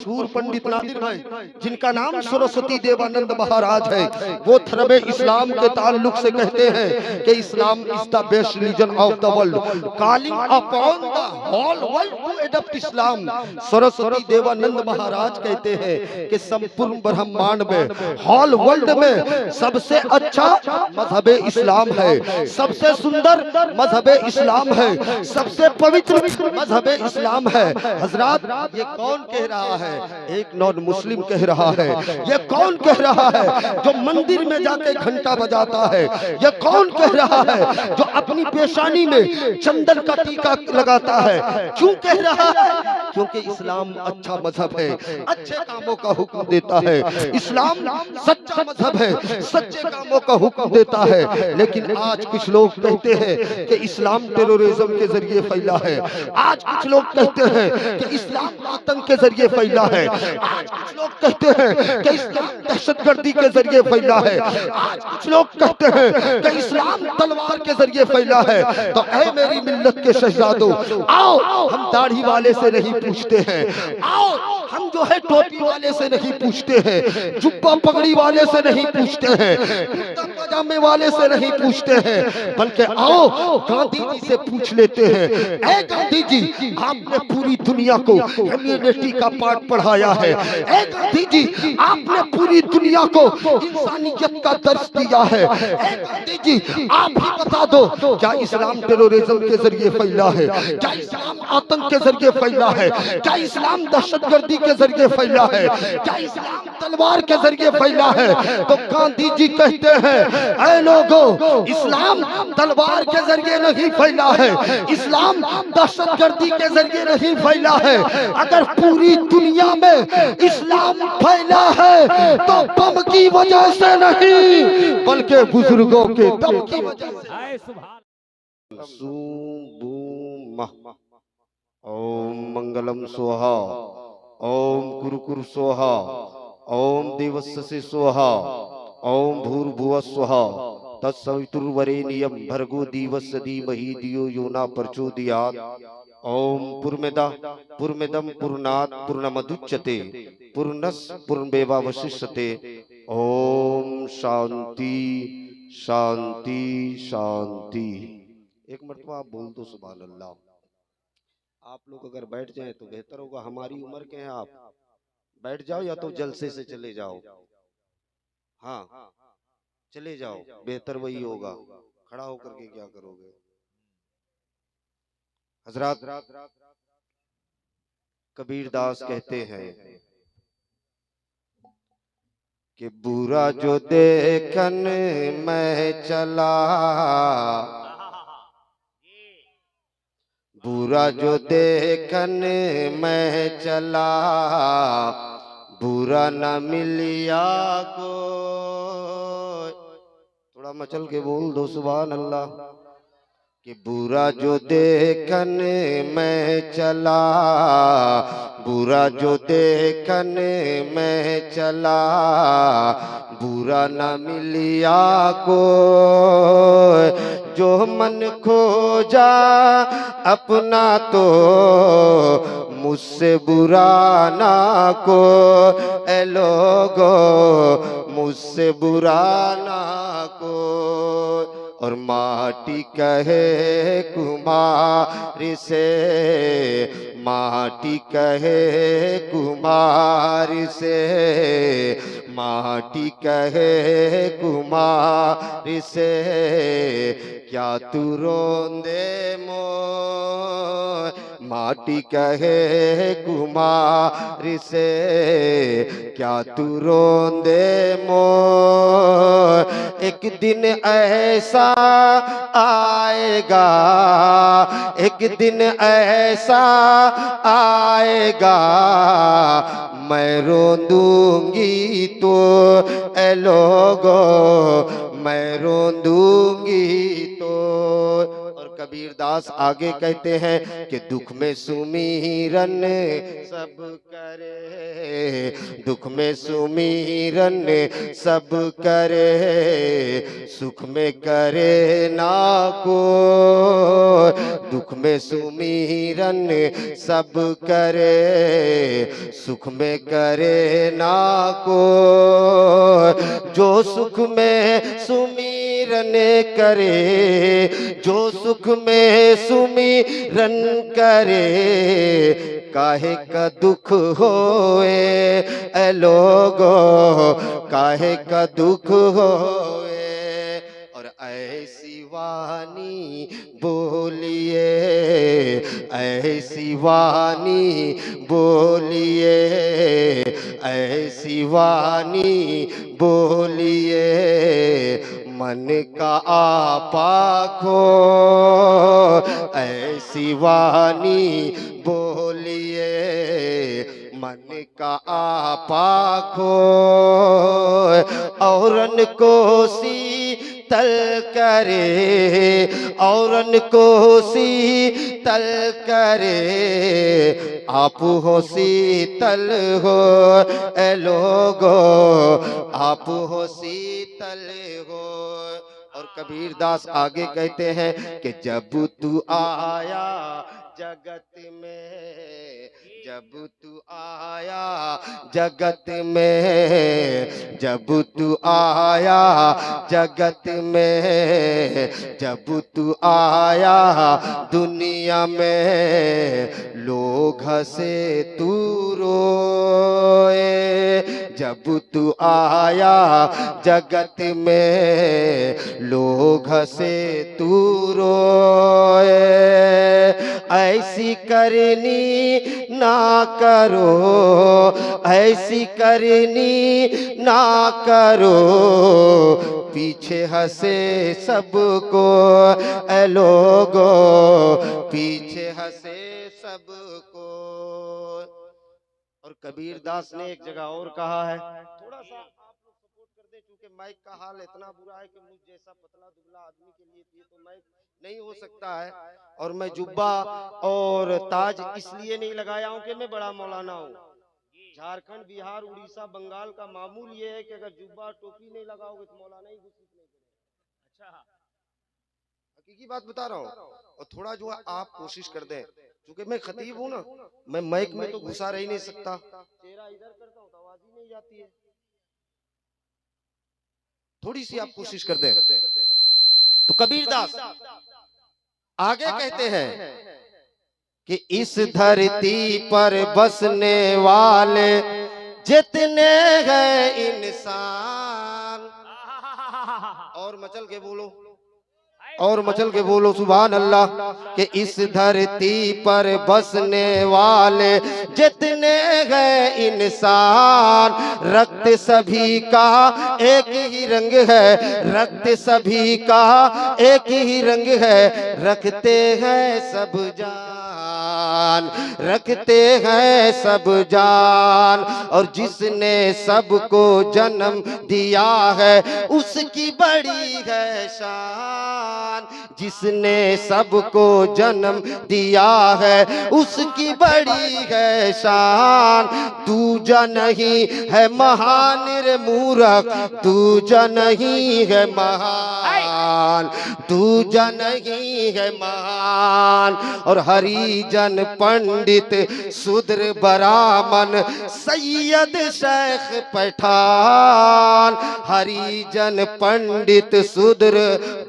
मशहूर पंडित नादिर भाई जिनका नाम सरस्वती देवानंद महाराज है, वो धर्म इस्लाम के ताल्लुक से कहते हैं कि Islam is the best religion of the world, calling upon the whole world to adopt Islam. Saraswati Devanand Maharaj कहते हैं कि संपूर्ण ब्रह्मांड में, होल वर्ल्ड में सबसे अच्छा मजहब इस्लाम है, सबसे सुंदर मजहब इस्लाम है, सबसे पवित्र मजहब इस्लाम है। हजरात, ये कौन कह रहा है? एक नॉन मुस्लिम कह रहा है। ये कौन कह रहा है जो मंदिर में जाके घंटा बजाता है? ये कौन कह रहा है जो अपनी पेशानी में चंदन का टीका लगाता है? क्यों कह रहा है? क्योंकि इस्लाम अच्छा मजहब है, अच्छे कामों का हुक्म देता है। इस्लाम सच्चा मजहब है, सच्चे कामों का हुक्म देता है। लेकिन आज कुछ लोग कहते हैं कि इस्लाम टेररिज्म के जरिए फैला है। आज कुछ लोग कहते हैं कि इस्लाम आतंक के जरिए फैला है। आज कुछ लोग कहते हैं कि इस्लाम दहशतगर्दी के जरिए फैला है। आज कुछ लोग कहते हैं कि इस्लाम तलवार के जरिए फैला है। तो ऐ मेरी मिल्लत के शहजादों, आओ हम दाढ़ी वाले से नहीं पूछते हैं, आओ हम जो है टोपी वाले से नहीं पूछते हैं, जुब्बा पगड़ी वाले से नहीं पूछते हैं, कुर्ता पजामे वाले से नहीं पूछते हैं, बल्कि आओ गांधी जी से पूछ लेते हैं। ऐ गांधी जी, आपने पूरी दुनिया को ह्यूमैनिटी का पाठ पढ़ाया है। ऐ गांधी जी, आपने पूरी दुनिया को इंसानियत का दर्श दिया है। ऐ गांधी जी, आप ही बता दो, क्या इस्लाम टेररिज्म के जरिए फैला है? क्या इस्लाम आतंक के जरिए फैला है? क्या इस्लाम दहशतगर्दी के जरिए फैला है? क्या इस्लाम तलवार के जरिए फैला है? तो गांधी जी कहते हैं, ऐ लोगों, इस्लाम तलवार के जरिए नहीं फैला है, इस्लाम दहशतगर्दी के जरिए नहीं फैला है। अगर पूरी दुनिया में इस्लाम फैला है तो बम की वजह से नहीं, बल्कि बुजुर्गों के दम की वजह से। ओम मंगलम स्वाहा, ओम कुरकुर स्वाहा, ओम देवस्य स्वाहा, ओम भूर्भुवः स्वाहा, तत्सवितुर्वरेण्यं भर्गो देवस्य धीमहि धियो यो न प्रचोदयात्। ओम पूर्णमिदं पूर्णात् पूर्णमुदच्यते पूर्णस्य पूर्णमेवावशिष्यते। ओम शांति शांति शांति। एक मरतबा आप बोल दो सुभान अल्लाह। आप लोग अगर बैठ जाएं तो बेहतर होगा। हमारी उम्र के हैं आप, बैठ जाओ या तो जलसे से चले जाओ। हाँ, चले जाओ, बेहतर वही होगा। खड़ा होकर के क्या करोगे? हजरात, कबीर दास कहते हैं कि बुरा जो देखन मैं चला, बुरा जो देखन मैं चला, बुरा न मिलिया को। थोड़ा मचल के बोल दो सुभान अल्लाह। कि बुरा जो देखन मैं चला, बुरा जो देखन मैं चला, बुरा न मिलिया को। जो मन खोजा अपना तो मुझसे बुरा ना को। ए लोगो मुझसे बुरा ना को। और माटी कहे कुम्हार से, माटी कहे कुम्हार से, माटी कहे कुम्हार से, क्या तू रोंदे मोय। माटी कहे कुम्हार से, क्या तू रोंदे मोय। एक दिन ऐसा आएगा, एक दिन ऐसा आएगा, मैं रोंदूंगी तो ए लोगो, मैं रोंदूंगी तो। और कबीर दास आगे कहते हैं कि दुख में सुमीरन सब करे, दुख में सुमीरन सब करे, सुख में करे ना को। दुख में सुमीरन सब करे, सुख में करे ना को। जो सुख में सुमीरन करे, जो सुख में सुमीरन करे, काहे का दुख होए ए लोगो, काहे का दुख होए। और ऐसी वाणी बोलिए, ऐसी वाणी बोलिए, ऐसी वाणी बोलिए, मन का आपा खो। ऐसी वाणी बोलिए, मन का आपा खो। औरन को शीतल करे, औरन को शीतल करे, आप हो शीतल हो ए लोगो, आप हो शीतल हो। और कबीर दास आगे कहते हैं कि जब तू आया जगत में, जब तू आया जगत में, जब तू आया जगत में, जब तू आया दुनिया में, लोग हंसे तू रोए। जब तू आया जगत में, लोग हंसे तू रोए। ऐसी करनी ना करो, ऐसी करनी ना करो, पीछे हंसे सबको ए लोगो, पीछे हंसे सबको। और कबीर दास ने एक जगह और कहा है, थोड़ा सा आप लोग सपोर्ट कर दें, क्योंकि माइक का हाल इतना बुरा है कि मुझ जैसा पतला दुबला आदमी के लिए तो माइक नहीं हो सकता है। और मैं जुब्बा और ताज इसलिए नहीं लगाया हूं कि मैं बड़ा मौलाना हूं। झारखंड, बिहार, उड़ीसा, बंगाल का मामूल ये है कि अगर जुब्बा टोपी नहीं लगाओगे तो मौलाना ही घुस नहीं करेगा। अच्छा, हकीकी बात बता रहा हूँ। और थोड़ा जो है आप कोशिश कर दें, क्योंकि मैं खतीब हूँ ना, मैं माइक में तो घुसा रह ही नहीं सकता। चेहरा इधर करता हूँ तो आवाज ही नहीं जाती है। थोड़ी सी आप कोशिश कर दें। तो कबीरदास आगे कहते हैं कि इस धरती पर बसने वाले जितने हैं इंसान, और मचल के बोलो, और मचल के बोलो सुभान अल्लाह, कि इस धरती पर बसने वाले जितने हैं इंसान, रक्त सभी का एक ही रंग है, रक्त सभी का एक ही रंग है, रखते हैं सब जान, रखते हैं सब जान। और जिसने सबको जन्म दिया है उसकी बड़ी है शान, जिसने सबको जन्म दिया है उसकी बड़ी है शान। दूजा नहीं है महान रे मूर्ख, दूजा नहीं है महान, दूजा नहीं है महान। और हरिजन पंडित शूद्र ब्राह्मण सैयद शेख पठान, हरिजन पंडित शूद्र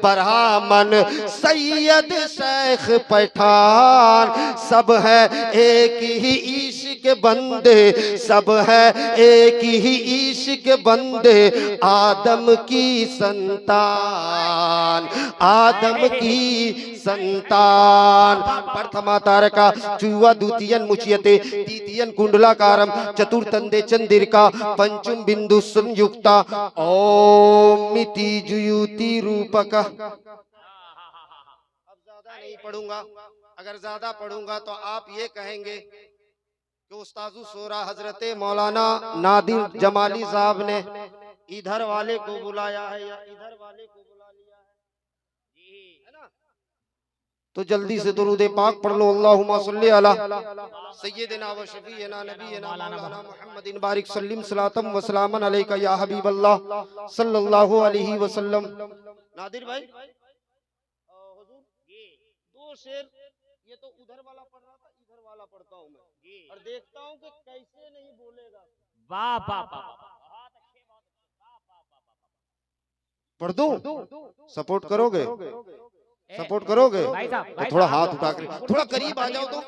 ब्राह्मण सैयद शेख पठान, सब है एक ही ईश के बंदे, सब है एक ही ईश के बंदे, आदम की संतान, आदम की संतान। प्रथमा तारका चुवा द्वितीयन मुच्यते तृतीयन कुंडलाकारम चतुर्थंदे चंद्रिका पंचम बिंदु संयुक्ता ओम मिति जुयुति रूपक। अब ज्यादा नहीं पढ़ूंगा, अगर ज्यादा पढ़ूंगा तो आप ये कहेंगे कि उस्तादु सोरा हजरत मौलाना नादिर जमाली साहब ने इधर वाले को बुलाया है या इधर वाले को बुला लिया है, है ना। तो जल्दी से दुरूद पाक पढ़ लो। अल्लाहुम्मा सल्ली अला सय्यिदिना व शफीना नबीना मौलाना मुहम्मदिन बारिक सल्लिम सलातम व सलामन अलैका या हबीब अल्लाह सल्लल्लाहु अलैहि वसल्लम। नादिर भाई हुजूर दो शेर, ये तो उधर वाला पढ़ रहा था, इधर वाला पढ़ता हूँ मैं और देखता हूँ कि कैसे नहीं बोलेगा। वाह वाह वाह, पढ़ दूं? सपोर्ट करोगे? सपोर्ट करोगे? तो थोड़ा हाथ उठा कर थोड़ा करीब आ जाओ। तो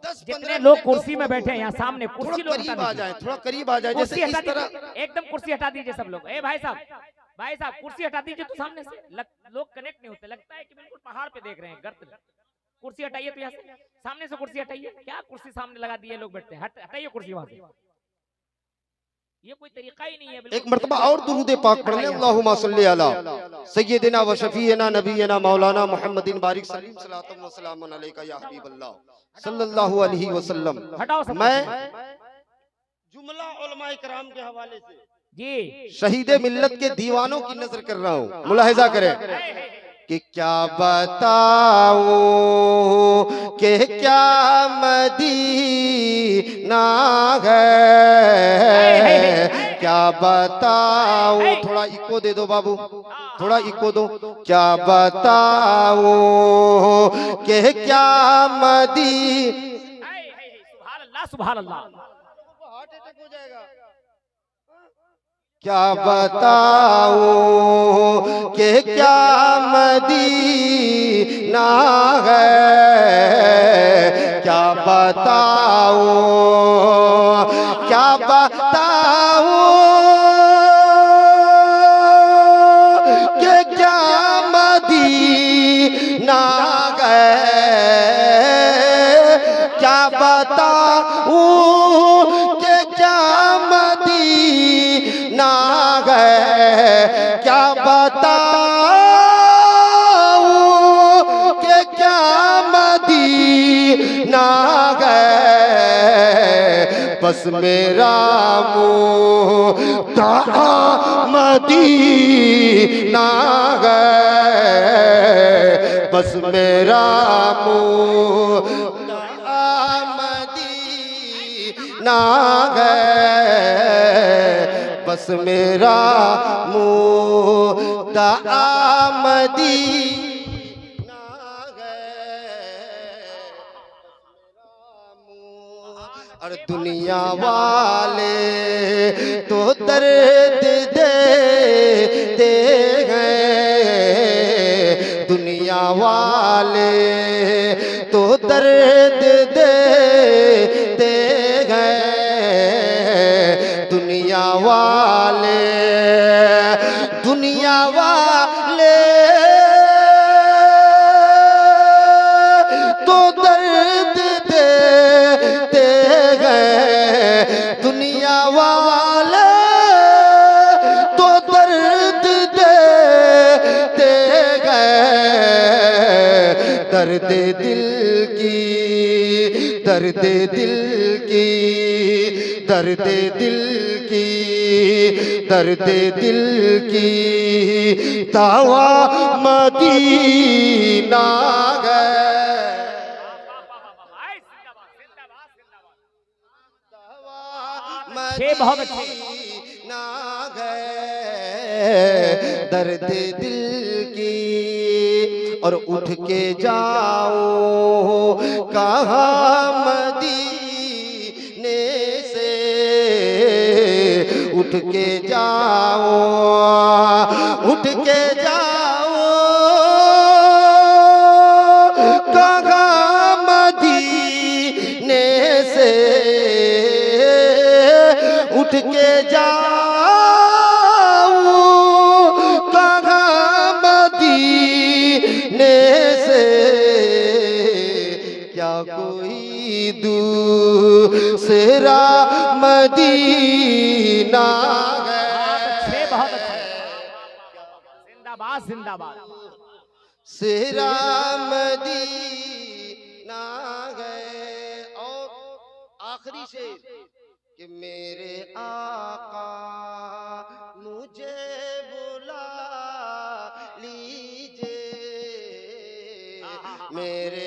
10-15 लोग कुर्सी में बैठे हैं यहाँ सामने, कुर्सी लोग करीब आ जाए, थोड़ा करीब आ जाए। जैसे इस तरह एकदम कुर्सी हटा दीजिए सब लोग। ए भाई साहब कुर्सी हटा दीजिए तो सामने से लोग कनेक्ट नहीं होते, लगता है कि बिल्कुल पहाड़ पे देख रहे हैं, गर्त में। कुर्सी हटाइए, तो यहाँ से सामने से कुर्सी हटाइए। क्या कुर्सी सामने लगा दिए, लोग बैठते हैं, हटाइए कुर्सी वहां से। ये कोई तरीका ही नहीं है। एक मर्तबा और दुरूद पाक पढ़ ले। अल्लाहुम्मा सल्ली अला सय्यिदिना व शफीना नबीना मौलाना मुहम्मदिन बारिक सल्लिम सलातम व सलामुन अलैका या हबीब अल्लाह सल्लल्लाहु अलैहि वसल्लम। मैं जुमला उलमाए किराम के हवाले से जी शहीद मिल्लत के दीवानों की नजर कर रहा हूँ, मुलाहिजा करें कि क्या बताओ कि क्या मदीना है, क्या बताओ। थोड़ा इको दे दो बाबू, थोड़ा इको दो। क्या बताओ कि क्या सुभान अल्लाह सुभान अल्लाह। हार्ट अटैक हो जाएगा। क्या बताओ कि क्या मदीना है, क्या बताओ, क्या बताओ कि क्या मदीना है, क्या बताओ कि क्या मदीना है, क्या बताओ कि क्या मदीना है। बस मेरा मुद्दा मदीना है, बस मेरा मुद्दा मदीना है, बस मेरा मुद्दा मदीना है। और दुनिया वाले तो दर्द देते हैं, दुनिया वाले तो दर्द देते हैं, दुनिया वाले तो दर्द देते हैं, दुनिया वाले तो दर्द देते हैं। दर्द दिल की, दर्द दिल की, दर्द दिल की, दर्द दिल की दावा मदीना है। बहुत अच्छे ना गए दर्द दिल की। और उठ के जाओ कहाँ मदीने से, उठ के जाओ, उठ के जाओ कहाँ मदीने से, उठ के जाओ कहाँ मदीने से। क्या कोई दूसरा मदीना है। बहुत अच्छे, जिंदाबाद जिंदाबाद। सेरा मदीना है। और आखिरी शेर कि मेरे आका मुझे बुला लीजिए, मेरे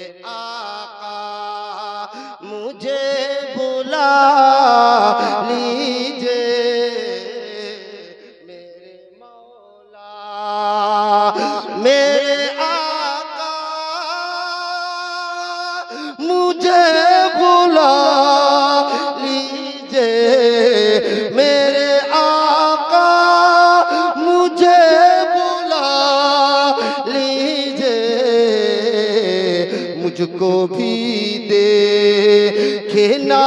लीजिए मेरे मौला, मेरे आका मुझे बुला लीजिए, मेरे आका मुझे बुला लीजिए, मुझको भी देखना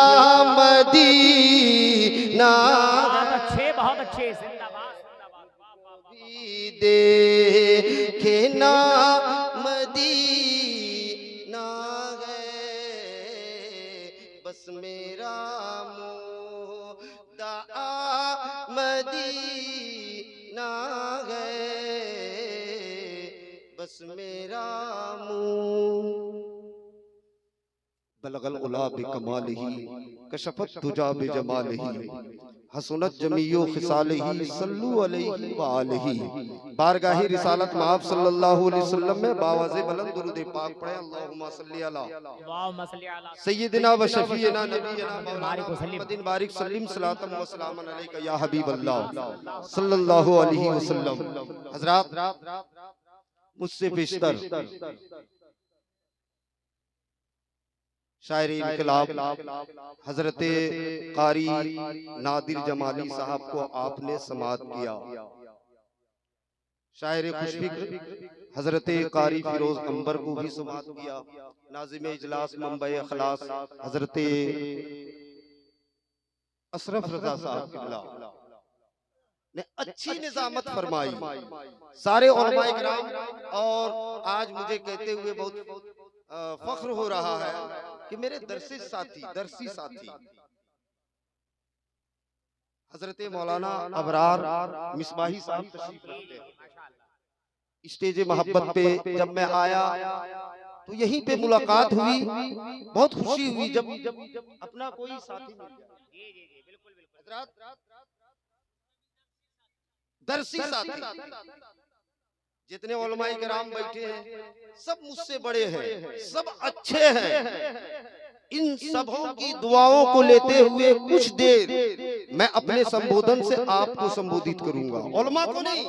मदीना, बहुत अच्छे, जिंदाबाद जिंदाबाद। भी देखना मदीना है, बस मेरा मुद्दा मदीना है, बस मेरा बलगल उला बिकमालिही कशफत तुजा बिजमालिही हसनत जमीयो खिसालिही सल्लु अलैहि व आलिही। बारगाही रिसालत में आप सल्लल्लाहु अलैहि वसल्लम में बावाज़े बुलंद दुरूद पाक पढ़े। अल्लाहुम्मा सल्ली अला सय्यिदिना व शफीना नबीना मौलाना मुहम्मदिन बारिक सल्लिम सलातन व सलामन अलैका या हबीबल्लाह सल्लल्लाहु अलैहि वसल्लम। हज़रात, मुझसे बेशतर शायर इनकलाब हजरत कारी नादिर जमाली साहब को आपने समाअत किया। शायर खुशफिक्र हजरत कारी फिरोज अंबर को भी समाअत किया। नाज़िम इजलास मंबई अखलास हजरत अशरफ रजा साहब किबला ने अच्छी निजामत फरमाई। सारे उलमाए किराम, और आज मुझे कहते हुए बहुत फख्र हो रहा है कि मेरे दरसी साथी हजरत मौलाना अबरार मिसबाही साहब तशरीफ रखते हैं। स्टेज मोहब्बत पे जब मैं आया तो यहीं पे मुलाकात हुई, बहुत खुशी हुई जब अपना कोई साथी मिल गया। दरसी साथी, जितने उलमाए किराम बैठे हैं सब मुझसे बड़े हैं, सब अच्छे हैं। इन सबों की दुआओं को लेते हुए कुछ देर मैं अपने संबोधन से आपको संबोधित करूंगा, उलमा को नहीं,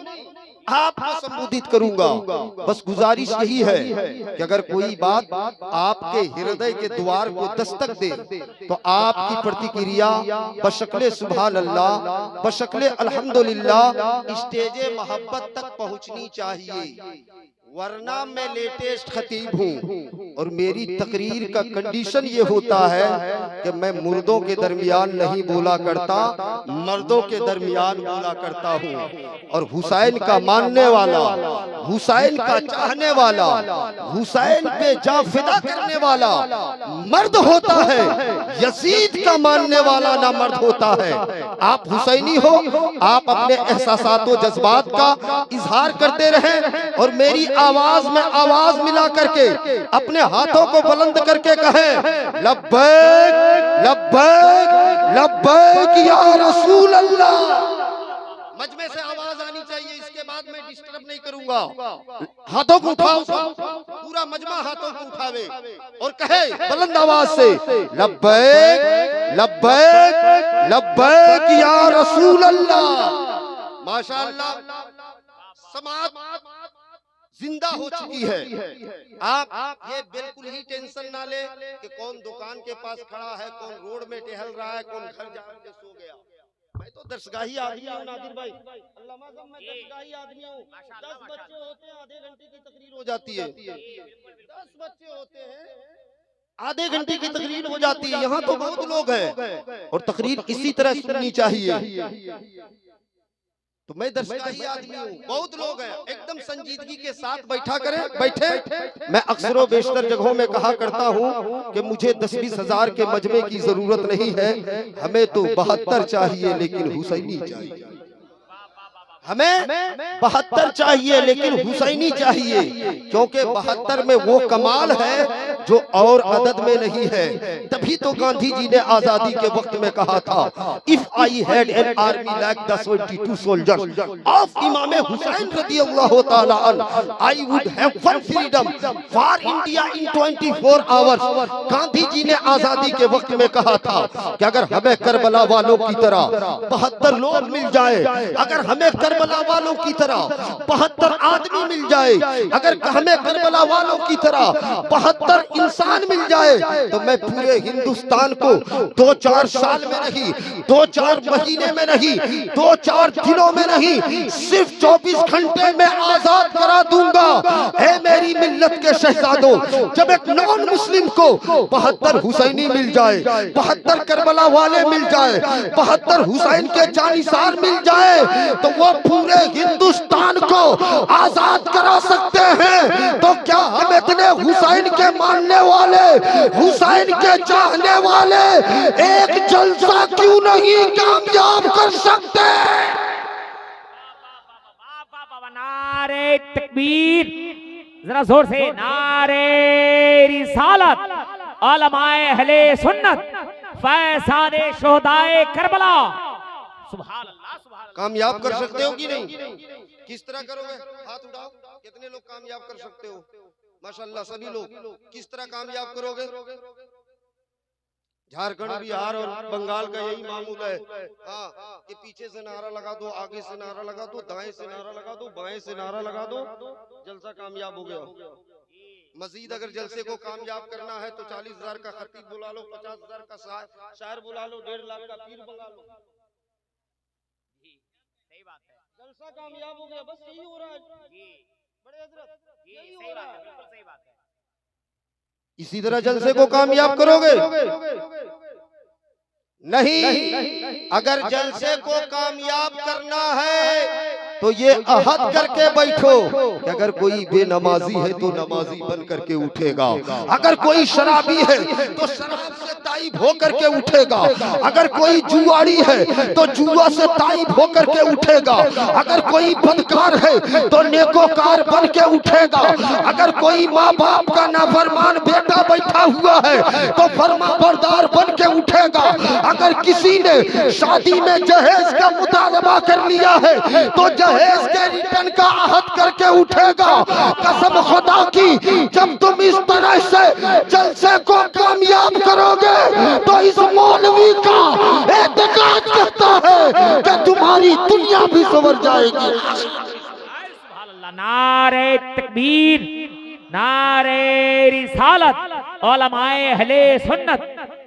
आपको संबोधित करूंगा। बस गुजारिश यही है कि अगर कोई बात आपके हृदय के द्वार को दस्तक दे तो आपकी प्रतिक्रिया बशक्ले सुभान अल्लाह, बशक्ले अल्हम्दुलिल्लाह स्टेज मोहब्बत तक पहुंचनी चाहिए। वरना मैं लेटेस्ट खतीब हूँ और मेरी तकरीर का कंडीशन ये होता है कि मैं मुर्दों के दरमियान नहीं बोला करता, मर्दों के दरमियान बोला करता हूँ। और हुसैन का मानने वाला, हुसैन का चाहने वाला, हुसैन पे जान फिदा करने वाला मर्द होता है, यजीद का मानने वाला ना मर्द होता है। आप हुसैनी हो, आप अपने एहसासात व जज्बात का इजहार करते रहें और मेरी आवाज में आवाज मिला करके अपने हाथों को बुलंद करके कहें लब्बैक लब्बैक लब्बैक या रसूल अल्लाह। मजमे से आवाज आनी चाहिए, इसके बाद मैं डिस्टर्ब नहीं करूंगा। हाथों को उठाओ, पूरा मजमा हाथों को उठावे और कहे बुलंद आवाज से लब्बैक लब्बैक लब्बैक या रसूल अल्लाह। माशाअल्लाह, समाअत जिंदा हो चुकी है। आप ये बिल्कुल ही टेंशन ना ले कि कौन दुकान के पास खड़ा है, कौन रोड में टहल रहा है, कौन घर जाके सो गया। मैं तो दरसगाही आदमी हूँ नादिर भाई, अल्लाह माज़म, मैं दरसगाही आदमी हूँ। 10 बच्चे होते हैं, आधे घंटे की तकरीर हो जाती है। 10 बच्चे होते हैं, आधे घंटे की तकरीर हो जाती है। यहाँ तो बहुत लोग हैं और तकरीर इसी तरह सुननी चाहिए। तो मैं दरसगाही आदमी हूँ, बहुत लोग हैं, एकदम संजीदगी के साथ बैठा करें, बैठे। मैं अक्सर बेशतर जगहों में कहा करता हूँ कि मुझे 10-20 हजार के मजमे की जरूरत नहीं है, हमें तो 72 चाहिए, लेकिन हुसैनी चाहिए। हमें 72 चाहिए, लेकिन हुसैनी चाहिए, क्योंकि 72 में वो कमाल है जो और अदद में नहीं है। तभी तो गांधी जी ने आजादी के वक्त में कहा था, if I had an army like the 72 soldiers of Imam Hussain रदियल्लाहु ताला अन्हु, I would have won freedom for India in 24 hours. Gandhi ji ने आजादी के वक्त में कहा था कि अगर हमें करबला वालों की तरह 72 लोग मिल जाए, अगर हमें करबला वालों की तरह 72 आदमी मिल जाए, अगर हमें करबला वालों की तरह 72 इंसान मिल जाए, तो मैं पूरे हिंदुस्तान को 2-4 साल में नहीं, 2-4 महीने में नहीं, 2-4 दिनों में नहीं, सिर्फ 24 घंटे में आजाद करा दूंगा। है मेरी मिल्लत के शहजादों, जब एक नॉन मुस्लिम को 72 हुसैनी मिल जाए, 72 करबला वाले मिल जाए, 72 हुसैन के जानिसार मिल जाए, तो वो पूरे हिंदुस्तान को आजाद करा सकते हैं। तो क्या हम इतने हुसैन के मानने वाले, हुसैन के चाहने वाले एक जलसा क्यों नहीं कामयाब कर सकते? नारे तकबीर, जरा जोर से नारे रिसालत, उलमाए अहले सुन्नत, फैज़ाने शुहदाए करबला। सुभान अल्लाह, सुभान अल्लाह। कामयाब कर सकते हो कि नहीं? किस तरह करोगे? हाथ उठाओ, कितने लोग कामयाब कर सकते हो? माशाअल्लाह सभी लोग। किस तरह कामयाब करोगे? झारखंड, बिहार और बंगाल का यही मामूल है। हाँ, कि पीछे से नारा लगा दो, आगे से नारा लगा दो, दाएं से नारा लगा दो, बाएं से नारा लगा दो, जलसा कामयाब हो गया। मजीद अगर जलसे को कामयाब करना है तो 40,000 का खतीब बुला लो, 50,000 का शायर बुला लो, 1.5 लाख का पीर मंगा लो। सही बात है, जलसा कामयाब हो गया। बस यही हो रहा है बड़े हजरत, यही हो रहा है। बिल्कुल सही बात है। इसी तरह जलसे को कामयाब करोगे? नहीं, अगर जलसे को कामयाब करना है तो ये अहद करके बैठो कि अगर कोई बेनमाजी है तो नमाजी बन करके उठेगा, अगर कोई शराबी है तो शराब से ताइब होकर के उठेगा, अगर कोई जुआड़ी है तो जुआ से ताइब होकर के उठेगा, अगर कोई बदकार है तो नेकोकार बन के उठेगा, अगर कोई माँ बाप का नाफरमान बेटा बैठा हुआ है तो फरमाबरदार बन के उठेगा, अगर किसी ने शादी में जहेज का मुतालबा कर लिया है तो जहेज के रिटर्न का अहद करके उठेगा। कसम खुदा की, जब तुम इस तरह से जलसे को कामयाब करोगे तो इस मौलवी का एतकाद करता है कि तुम्हारी दुनिया भी संवर जाएगी। सुभान अल्लाह, नारे तकबीर, नारे रिसालत, उलमाए अहले सुन्नत,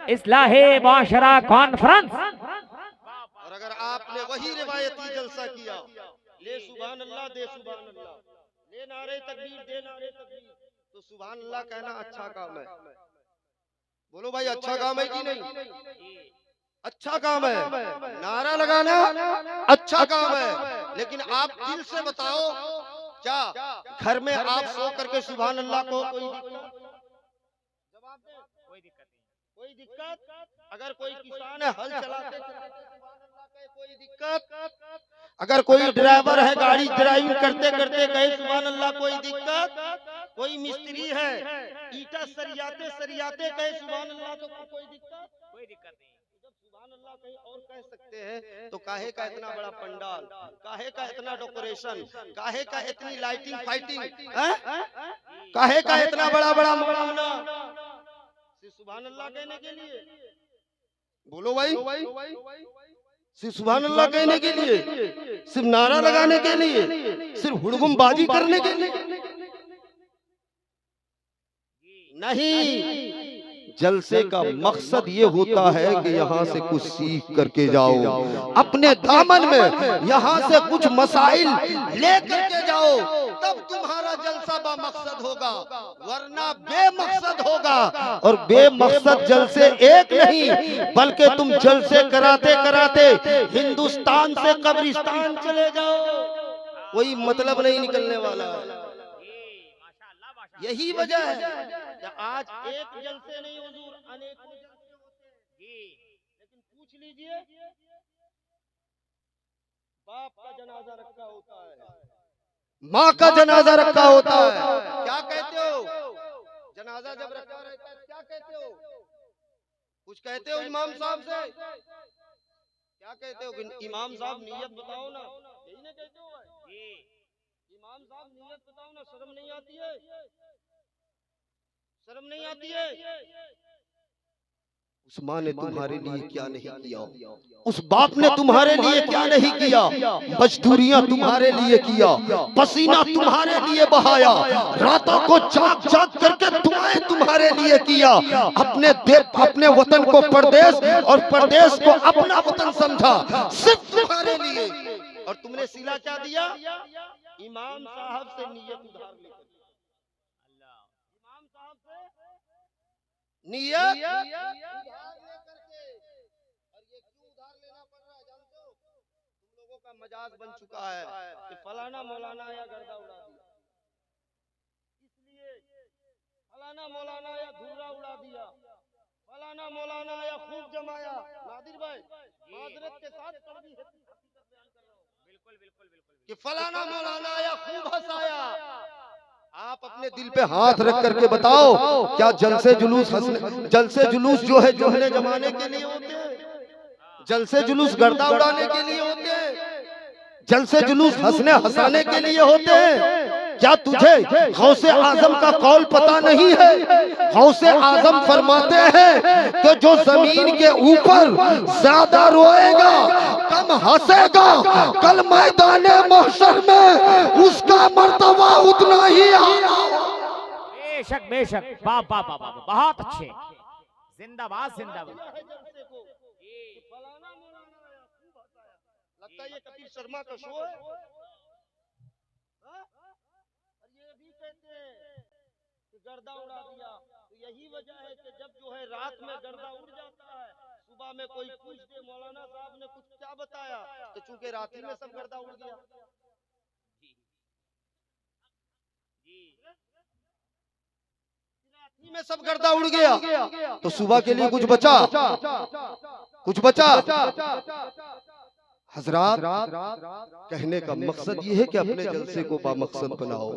इस्लाहे माशरा कॉन्फ्रेंस। और अगर आपने वही रिवायती जलसा किया, ले सुभान अल्लाह, दे सुभान अल्लाह, ले नारे तकबीर, दे नारे तकबीर, तो सुभान अल्लाह कहना अच्छा काम है। बोलो भाई, अच्छा काम है कि नहीं? अच्छा काम है। नारा लगाना अच्छा काम है, लेकिन आप दिल से बताओ, क्या घर में आप सो करके सुभान अल्लाह को कोई जवाब दे? कोई दिक्कत नहीं, कोई दिक्कत? अगर कोई किसान है हल चलाते कोई दिक्कत? अगर कोई ड्राइवर है गाड़ी ड्राइविंग करते करते गए सुभान अल्लाह, कोई दिक्कत? कोई मिस्त्री है ईटा सरियाते सरियाते गए सुभान अल्लाह, तो कोई दिक्कत? कोई दिक्कत नहीं। जब सुभान अल्लाह कहीं और कह सकते हैं तो काहे का इतना बड़ा पंडाल, काहे का इतना डेकोरेशन, काहे का इतनी लाइटिंग फाइटिंग, काहे का इतना बड़ा बड़ा मामला सिर्फ सुभान अल्लाह कहने के लिए? बोलो भाई, सिर्फ सुभान अल्लाह कहने के लिए, सिर्फ नारा लगाने के लिए, सिर्फ हुड़गुमबाजी करने के लिए? नहीं, जलसे का मकसद ये होता है कि यहाँ से कुछ सीख करके जाओ, अपने दामन में यहाँ से कुछ मसाइल लेकर के जाओ, तब तुम्हारा जलसा बामकसद होगा, वरना बेमकसद होगा। और बेमकसद जलसे एक नहीं, बल्कि तुम जलसे कराते कराते हिंदुस्तान से कब्रिस्तान चले जाओ, कोई मतलब नहीं निकलने वाला है। यही वजह है कि आज एक जलसे नहीं हुजूर, अनेकों जलसे होते हैं। लेकिन पूछ लीजिए, बाप का जनाजा रखा होता है, माँ का जनाजा रखा होता है। क्या कहते हो? जनाजा जब रखा रहता है क्या कहते हो? कुछ कहते हो इमाम साहब से? क्या कहते हो कि इमाम साहब नियत बताओ ना, यही ना कहते हो? इमाम साहब नियत बताओ ना, शर्म नहीं आती है? शर्म नहीं आती है? उस माँ ने तुम्हारे लिए क्या नहीं किया, उस बाप ने तुम्हारे लिए क्या नहीं किया, मजदूरियां तुम्हारे लिए किया, पसीना तुम्हारे लिए बहाया, रातों को जाग जाग करके दुआएं तुम्हारे लिए किया, अपने वतन को परदेश और परदेश को अपना वतन समझा, सिर्फ तुम्हारे लिए। और तुमने सिला क्या दिया? इमाम साहब से नियत उधार लेकर, इमाम साहब से नियत उधार लेकर के। और ये क्यों उधार लेना पड़ रहा है जानते हो? तुम लोगों का मजाक बन चुका है कि फलाना मौलाना या गर्दा उड़ा दिया, इसलिए फलाना मौलाना या धुर्रा उड़ा दिया, फलाना मौलाना या खूब जमाया। नादिर भाई माजरत के साथ कड़वी हकीकत बयान कर रहा हूं, बिल्कुल बिल्कुल बिल्कुल, कि फलाना मौलाना या खूब हंसाया। आप अपने दिल पे हाथ रख करके बताओ, क्या जलसे जुलूस जलसे जुलूस जो है जोहने जमाने के लिए होते हैं? जलसे जुलूस गर्दा उड़ाने के लिए होते हैं? जलसे जुलूस हंसने हंसाने के लिए होते हैं? क्या तुझे गौसे आजम का कौल पता नहीं है? गौसे आजम फरमाते हैं कि जो जमीन के ऊपर ज्यादा रोएगा, कम हंसेगा, कल मैदाने महशर में उसका मर्तबा उतना ही आएगा। बेशक बेशक, वाह वाह वाह वाह, बहुत अच्छे, जिंदाबाद जिंदाबाद। लगता है ये कपिल शर्मा का शो है। और ये भी कहते हैं कि गर्दा उड़ा दिया, तो यही वजह है कि जब जो है रात में गर्दा उड़ जाता है, सुबह में कोई पूछ दे मौलाना साहब ने कुछ क्या बताया, तो चूंकि रात में सब गर्दा उड़ गया, रात में सब गर्दा उड़ गया, तो सुबह के लिए कुछ बचा? कुछ बचा? हजरात, कहने का मकसद ये है कि अपने जलसे को बामकसद बनाओ,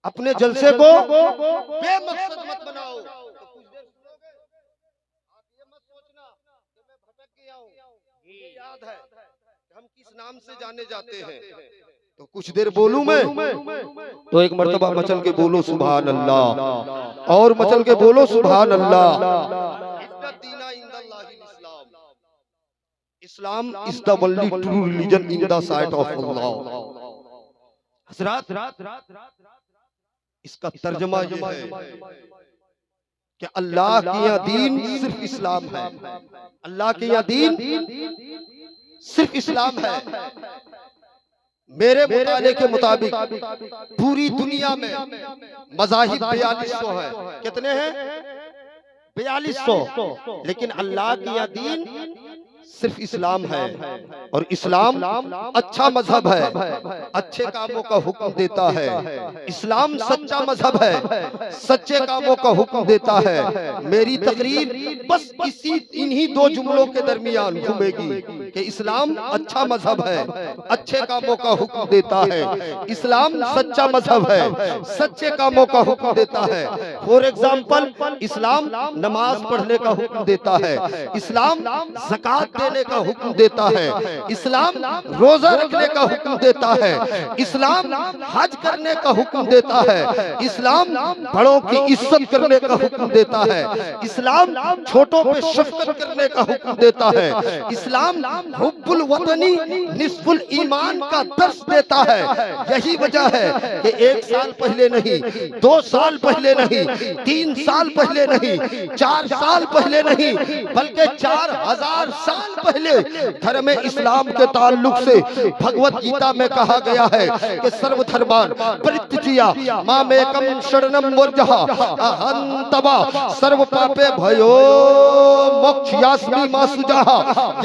अपने जलसे को बेमकसद मत बनाओ। तो कुछ देर सुनोगे, आप ये मत सोचना कि मैं भटक गया हूँ, मुझे याद है कि हम किस नाम से जाने जाते हैं। तो कुछ देर बोलूं मैं, तो एक मर्तबा मचल के बोलो सुभान अल्लाह, और मचल के बोलो सुभान अल्लाह। Islam is the only true religion in the sight of Allah. हज़रात, इसका तर्जमा ये है कि अल्लाह के यहाँ दीन सिर्फ इस्लाम है, अल्लाह के यहाँ दीन सिर्फ इस्लाम है। मेरे मुताले के मुताबिक पूरी दुनिया में मज़ाहिब 4200 है। कितने हैं? 4200। लेकिन अल्लाह के यहाँ दीन सिर्फ इस्लाम है, और इस्लाम अच्छा मजहब है, अच्छे कामों का हुक्म देता है। इस्लाम सच्चा मजहब है, सच्चे कामों का हुक्म देता है। मेरी तकरीर बस इन्हीं दो जुमलों के दरमियान घूमेगी कि इस्लाम अच्छा मजहब है, अच्छे कामों का हुक्म देता है। इस्लाम सच्चा मजहब है, सच्चे कामों का हुक्म देता है। फॉर एग्जाम्पल, इस्लाम नमाज पढ़ने का हुक्म देता है, इस्लाम ज़कात देने का हुक्म देता है, इस्लाम रोजा रखने का हुक्म देता है, इस्लाम हज करने का हुक्म देता है, इस्लाम बड़ों की इज्जत करने का हुक्म देता है, इस्लाम छोटों पे शफकत करने का हुक्म देता है, इस्लाम हुब्बुल वतनी निस्फुल ईमान का दर्स देता है। यही वजह है कि 1 साल पहले नहीं, 2 साल पहले नहीं, 3 साल पहले नहीं, 4 साल पहले नहीं, बल्कि 4000 साल पहले धर्म इस्लाम के ताल्लुक से भगवत गीता में कहा गया है कि सर्वधर्मान परित्यज्य मामेकम शरणम व्रजः अहं तवा सर्व पापे भयो मोक्षयास्मि मा सुजः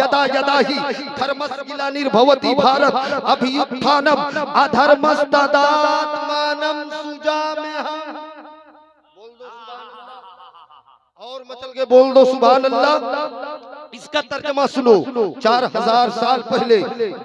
यदा यदा हि धर्मस्य ग्लानिर्भवति भारत अभ्युत्थानम अधर्मस्तदात्मानं सुजाम्यहम्। बोल दो सुभान अल्लाह, और मचल के बोल दो सुभान अल्लाह। इसका तर्जमा सुनो। 4000 साल पहले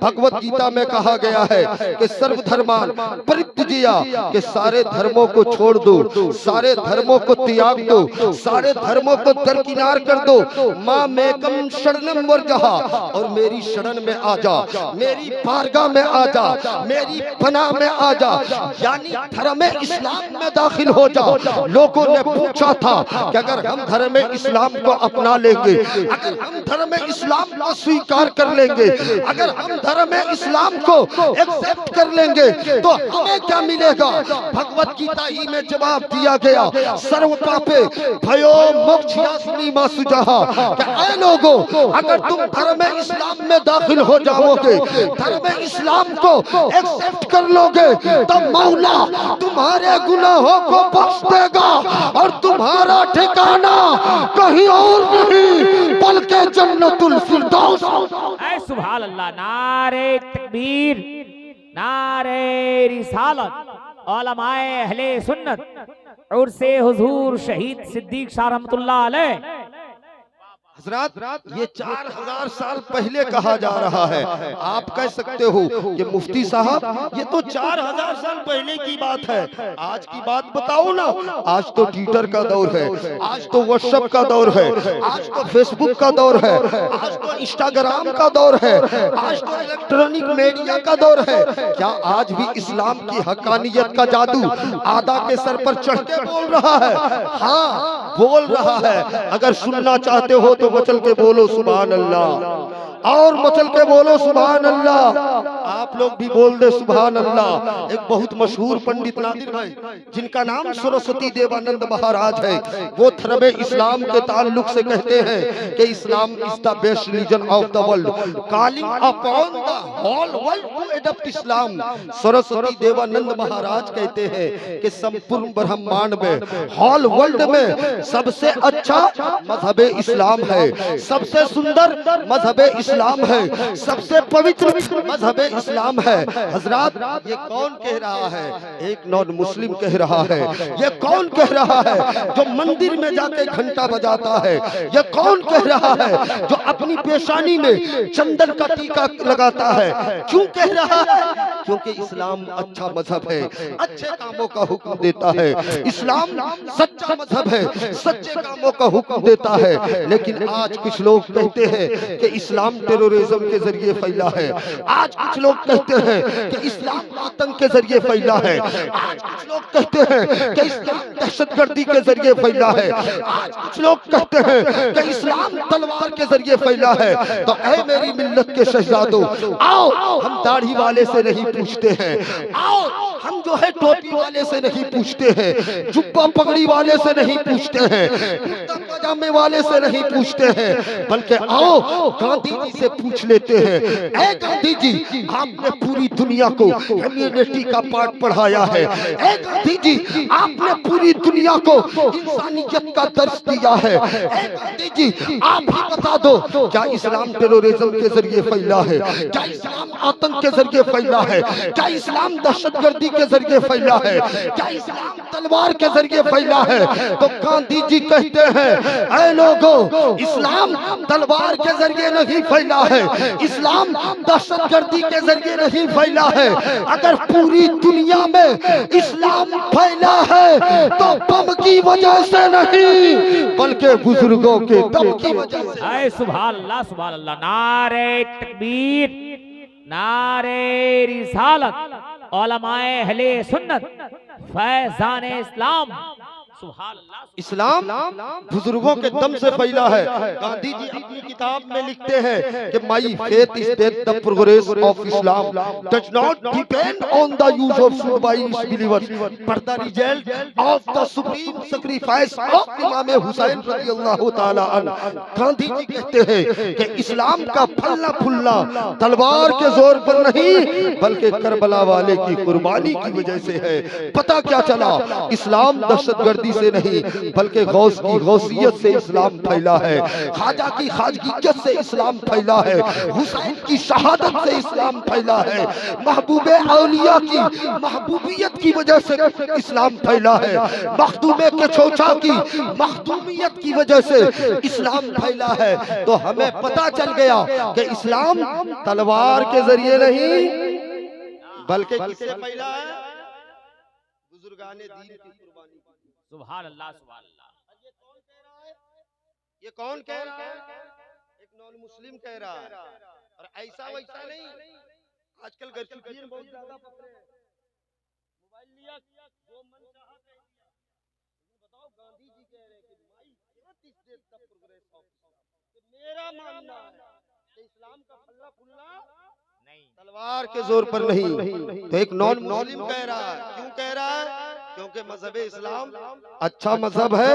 भगवत गीता में कहा गया है कि सर्वधर्मान परित्यज्य, कि सारे धर्मों को छोड़ दो, सारे धर्मों को त्याग दो, सारे धर्मों को दरकिनार कर दो। माँ मेकम शरणम वर्जहा, और मेरी शरण में आ जा, मेरी बारगाह में आ जा, मेरी पनाह में आ जा, यानी धर्म इस्लाम में दाखिल हो जा। लोगों ने पूछा था कि अगर हम धर्म इस्लाम को अपना लेंगे, अगर हम धर्म इस्लाम को स्वीकार कर लेंगे, अगर हम धर्म इस्लाम को एक्सेप्ट कर लेंगे तो हमें क्या मिलेगा? भगवत गीता ही में जवाब दिया गया, सर्व पापे भयो मोक्षयास्मि मा सुजहा, कि ऐ लोगों, अगर तुम धर्म इस्लाम में दाखिल हो जाओगे, धर्म इस्लाम को एक्सेप्ट कर लोगे, तो मौला तुम्हारे गुनाहों को बख्श देगा और तुम्हारा ठिकाना कहीं और नहीं बल्कि जन्नतुल फिरदौस। ऐ सुभान अल्लाह, नारे तकबीर, नारे रिसालत, उलमाए अहले सुन्नत और से हुजूर शहीद सिद्दीक शाह रहमतुल्लाह अलैह। हजरात, ये 4000 साल पहले कहा जा रहा है। आप कह सकते हो कि मुफ्ती साहब ये तो 4000 साल पहले की बात है, आज की बात बताओ ना। आज तो ट्विटर का दौर है, आज तो व्हाट्सएप का दौर है, आज तो फेसबुक का दौर है, आज तो इंस्टाग्राम का दौर है, आज तो इलेक्ट्रॉनिक मीडिया का दौर है। क्या आज भी इस्लाम की हकानियत का जादू आदा के सर पर चढ़ के बोल रहा है? हाँ, बोल रहा है। अगर सुनना चाहते हो तो मचल के बोलो सुभान अल्लाह, और मचल के बोलो सुभान अल्लाह। आप लोग भी बोल दे सुभान अल्लाह। एक बहुत मशहूर पंडित नादिर भाई, जिनका नाम सरस्वती देवानंद महाराज है, वो धर्म इस्लाम के ताल्लुक से कहते हैं कि Islam is the best religion of the world, calling upon the whole world to adopt Islam. Saraswati Devanand Maharaj कहते हैं कि संपूर्ण ब्रह्मांड में, होल वर्ल्ड में सबसे अच्छा मजहब इस्लाम है, सबसे सुंदर मजहब इस्लाम है, सबसे पवित्र मजहब इस्लाम है। हजरात, ये कौन कह रहा है? एक नॉन मुस्लिम कह रहा है। ये कौन कह रहा है जो मंदिर में जाके घंटा बजाता है? ये कौन कह रहा है जो अपनी पेशानी में चंदन का टीका लगाता है? क्यों कह रहा है? क्योंकि इस्लाम अच्छा मजहब है, अच्छे कामों का हुक्म देता है। इस्लाम सच्चा मजहब है, सच्चे कामों का हुक्म देता है। लेकिन आज कुछ लोग कहते हैं कि इस्लाम टेररिज्म के जरिए फैला है। आज कुछ लोग कहते हैं कि इस्लाम आतंक के जरिए फैला है। आज कुछ लोग कहते हैं कि इस्लाम दहशतगर्दी के जरिए फैला है। आज कुछ लोग कहते हैं कि इस्लाम तलवार के जरिए फैला है। तो ऐ मेरी मिल्लत के शहजादों, आओ हम दाढ़ी वाले से नहीं पूछते हैं, आओ हम जो है टोपी वाले से नहीं पूछते हैं, जुब्बा पगड़ी वाले से नहीं पूछते हैं, कुर्ता पजामे वाले से नहीं पूछते हैं, बल्कि आओ गांधी जी से पूछ लेते हैं। ऐ गांधी जी, आपने पूरी दुनिया को ह्यूमैनिटी का पाठ पढ़ाया है। ऐ गांधी जी, आपने पूरी दुनिया को इंसानियत का दर्स दिया है। ऐ गांधी जी, आप ही बता दो, क्या इस्लाम टेररिज्म के जरिए फैला है? क्या इस्लाम आतंक के जरिए फैला है? क्या इस्लाम दहशतगर्दी के जरिए फैला है? क्या इस्लाम तलवार के जरिए फैला है? तो गांधी जी कहते हैं, ऐ लोगों, इस्लाम तलवार के जरिए नहीं फैला है, इस्लाम दहशतगर्दी के जरिए नहीं फैला है। अगर पूरी दुनिया में इस्लाम फैला है तो बम की वजह से नहीं बल्कि बुजुर्गों के दम की वजह से। ऐ सुभान अल्लाह, सुभान अल्लाह, नारे तकबीर, नारे रिसालत, उलमाए अहले सुन्नत, फैजान इस्लाम। सुभान अल्लाह। इस्लाम बुजुर्गों के दम से फैला है। गांधी जी अपनी किताब में लिखते हैं कि my faith is that the progress of Islam does not depend on the use of food by it's believers but the result of the supreme sacrifice of Imam Hussain रज़ियल्लाहु ताला अन्हु। गांधी जी कहते हैं कि इस्लाम का फलना फूलना तलवार के जोर पर नहीं बल्कि करबला वाले की कुर्बानी की वजह से है। पता क्या चला? इस्लाम दहशतगर्दी वर्दी से नहीं बल्कि गौस की गौसियत से इस्लाम फैला है, ख्वाजा की ख्वाजगियत से इस्लाम फैला है, हुसैन की शहादत से इस्लाम फैला है, महबूबे औलिया की महबूबियत की वजह से इस्लाम फैला है, मखदूमे के चौचा की मखदूमियत की वजह से इस्लाम फैला है। तो हमें पता चल गया कि इस्लाम तलवार के जरिए नहीं बल्कि किससे फैला है? बुजुर्गाने दीन की कुर्बानी। सुभान अल्लाह सुभान अल्लाह। ये कौन कह रहा है? एक नॉन मुस्लिम कह रहा है। और ऐसा वैसा नहीं, आजकल घर की पीर बहुत ज्यादा पकड़े हैं, मोबाइल लिया जो मन चाहा कह दिया। बताओ गांधी जी कह रहे हैं कि माय इज्जत is the progress of Islam. कि मेरा मानना है कि इस्लाम का फल्ला फुल्ला नहीं, तलवार के जोर पर नहीं। तो एक नॉन मुस्लिम कह रहा है, क्यों कह रहा है? क्योंकि मजहब इस्लाम अच्छा मजहब है,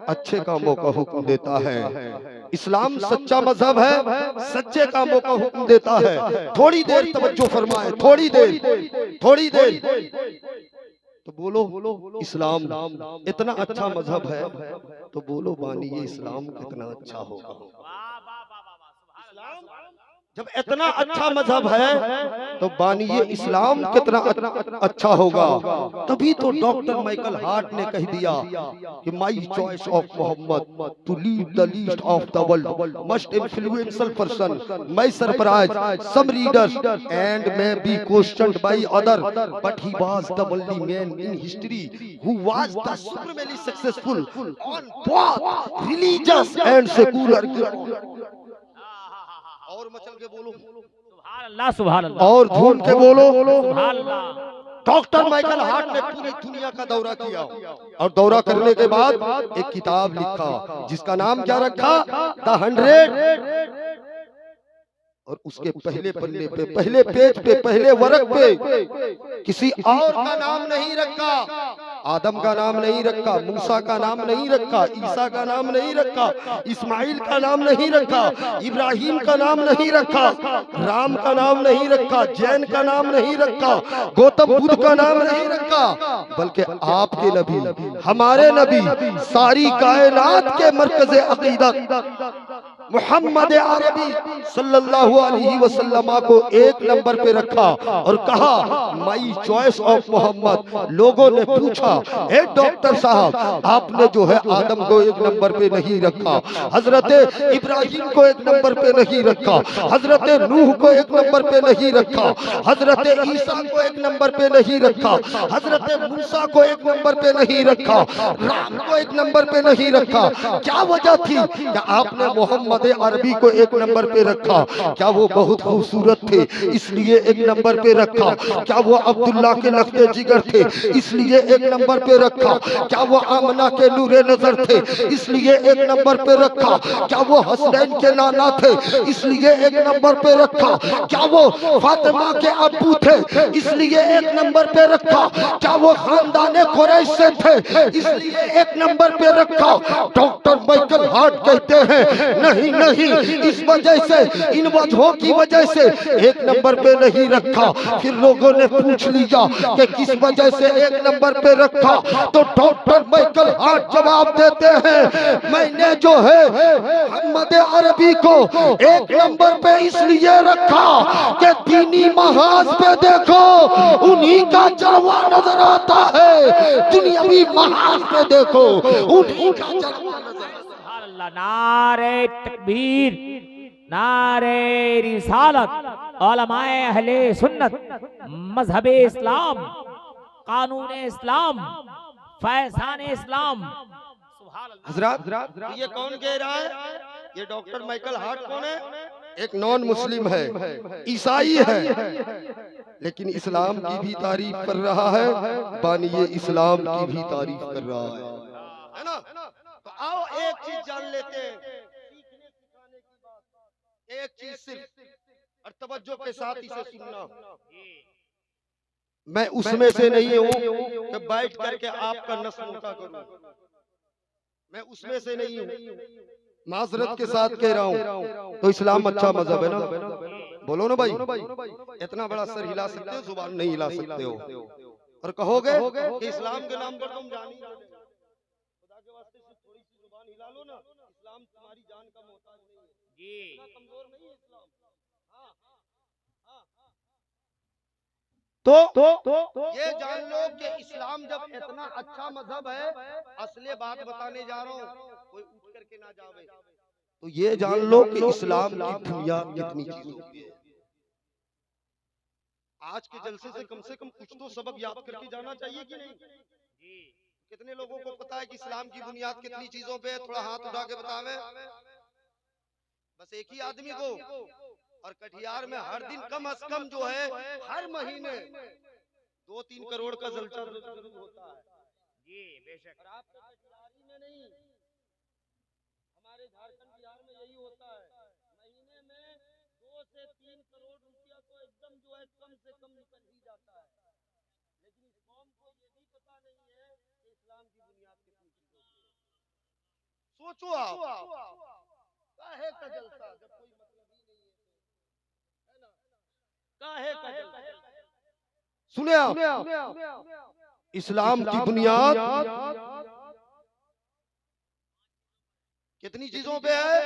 अच्छे कामों का हुक्म देता है। इस्लाम सच्चा मजहब है, सच्चे कामों का हुक्म देता है। थोड़ी देर तवज्जो फरमाए, थोड़ी देर तो बोलो इस्लाम इतना अच्छा मजहब है, तो बोलो बानी ये इस्लाम कितना अच्छा होगा। जब इतना अच्छा मजहब है तो बानिए इस्लाम कितना अच्छा होगा। तभी तो डॉक्टर माइकल हार्ट ने कह दिया कि my choice of Mohammad to lead the list of the world most influential person. My surprise some readers and may be questioned by other but he was the only man in history who was the supremely successful on both religious and secular ground. और मचल के बोलो सुभान अल्लाह सुभान अल्लाह। और झूम के बोलो सुभान अल्लाह। डॉक्टर माइकल हार्ट ने पूरी दुनिया का दौरा किया और दौरा करने के बाद एक किताब लिखा जिसका नाम क्या रखा? द 100। और उसके पहले पन्ने पे, पहले पेज पे, पहले वर्ग पे किसी और का नाम नहीं रखा, आदम का नाम नहीं रखा, मूसा का नाम नहीं रखा, ईसा का नाम नहीं रखा, इस्माइल का नाम नहीं रखा, इब्राहिम का नाम नहीं रखा, राम का नाम नहीं रखा, जैन का नाम नहीं रखा, गौतम बुद्ध का नाम नहीं रखा, बल्कि आपके नबी, हमारे नबी, सारी कायनात के मरकज़े अक़ीदत मोहम्मद अरबी सल्लल्लाहु अलैहि वसल्लम को एक नंबर पे रखा और कहा माई चॉइस ऑफ मोहम्मद। लोगों ने पूछा ए डॉक्टर साहब आपने जो है आदम को एक नंबर पे नहीं रखा, हजरत इब्राहिम को एक नंबर पे नहीं रखा, हजरत नूह को एक नंबर पे नहीं रखा, हजरत ईसा को एक नंबर पे नहीं रखा, हजरत मूसा को एक नंबर पे नहीं रखा, राम को एक नंबर पे नहीं रखा। क्या वजह थी कि आपने मोहम्मद अरबी को एक नंबर पे रखा? क्या वो बहुत खूबसूरत थे इसलिए एक नंबर पे रखा? क्या वो अब्दुल्ला के लफ्ते जिगर थे इसलिए एक नंबर पे रखा? क्या वो आमना के नूरे नजर थे इसलिए एक नंबर पे रखा? क्या वो हसनैन के नाना थे इसलिए एक नंबर पे रखा? क्या वो फातिमा के अब्बू थे इसलिए एक नंबर पे रखा? क्या वो खानदाने कुरैश से थे इसलिए एक नंबर पे रखा? डॉक्टर माइकल हार्ट कहते हैं नहीं, इस वजह से, इन वजहों की वजह से एक नंबर पे नहीं रखा। फिर लोगों ने पूछ लिया कि किस वजह से एक नंबर पे रखा, तो डॉक्टर माइकल हार्ट जवाब देते हैं मैंने जो है मोहम्मद अरबी को एक नंबर पे इसलिए रखा कि दीनी महाज पे देखो उन्हीं का जलवा नजर आता है, दुनियावी महाज पे देखो उन्हीं का जलवा नजर। नारे तकबीर, नारे रिसालत, उलमाए अहले सुन्नत, मजहब इस्लाम, कानून इस्लाम, फैज़ान इस्लाम। हजरत ये कौन कह रहा है? ये डॉक्टर माइकल हार्ट कौन है? एक नॉन मुस्लिम है, ईसाई है, लेकिन इस्लाम की भी तारीफ कर रहा है, बानिए इस्लाम की भी तारीफ कर रहा है ना? तो आओ एक चीज जान लेते हैं, सीखने सिखाने की बात एक चीज सिर्फ और तवज्जो के साथ इसे सुनना। मैं उसमें से नहीं हूं कि बैठ करके आपका नस्ल मोटा करूं, मैं उसमें से नहीं हूं, माजरत के साथ कह रहा हूं। तो इस्लाम अच्छा मजहब है ना? बोलो ना भाई, इतना बड़ा सर हिला सकते हो, जुबान नहीं हिला सकते हो और कहोगे कि इस्लाम के नाम पर तुम जानी जी कमजोर नहीं है इस्लाम। हाँ हाँ तो ये जान लो कि इस्लाम जब इतना अच्छा मजहब है, असली बात बताने जा रहा हूँ, कोई उठ करके ना जावे, तो ये जान लो कि इस्लाम की बुनियाद कितनी चीजों की है। आज के जलसे से कम कुछ तो सबक याद करके जाना चाहिए कि नहीं? जी कितने लोगों को पता है कि इस्लाम की बुनियाद कितनी चीजों पे है? थोड़ा हाथ उठा के बतावे। बस एक ही आदमी को। और कटिहार में हर दिन कम से कम जो है हर महीने 2-3 करोड़ का जलसा जरूर होता है। जी बेशक। और आपके कटिहारी में नहीं, हमारे झारखंड बिहार में यही होता है। महीने में 2 से 3 करोड़ रुपया तो एकदम जो है कम से कम निकल ही जाता है। लेकिन इस कौम को ये भी पता नहीं है कि इस्लाम की बुनियाद कितनी चीजों की है। सोचो आप, काहे का जलसा जब कोई मतलब ही नहीं है ना? काहे का जलसा? सुने आप, इस्लाम की बुनियाद कितनी चीजों पे है?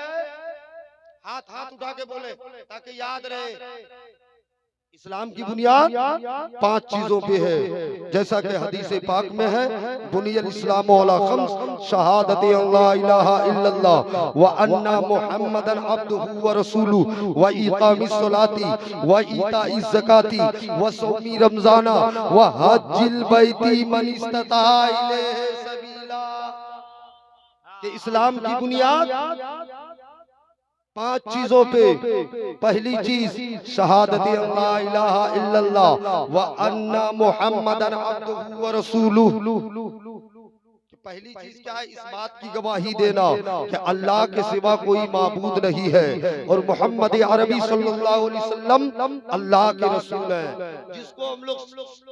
हाथ हाथ उठा के बोले ताकि याद रहे। इस्लाम की बुनियाद 5 चीजों पे है, जैसा कि हदीस पाक में है, बुनियल इस्लाम अला खम्स, शहादत अल्ला इलाहा इल्लल्लाह व अन्ना मुहम्मदन अब्दुहु व रसूलुहु व इकामिस सलाती व इताइज ज़काती व सौमी रमजाना व हज्जिल बैती मन इस्तता इलैहि सबीला। कि इस्लाम की बुनियाद 5 चीजों पे। पहली चीज शहादत अल्ला इलाहा इल्लल्लाह व अन्ना मुहम्मदन अब्दुहु व रसूलुहु। पहली चीज क्या है? इस बात की गवाही देना कि अल्लाह के सिवा कोई माबूद नहीं है और मोहम्मद अरबी सल्लल्लाहु अलैहि वसल्लम अल्लाह के रसूल हैं, जिसको हम लोग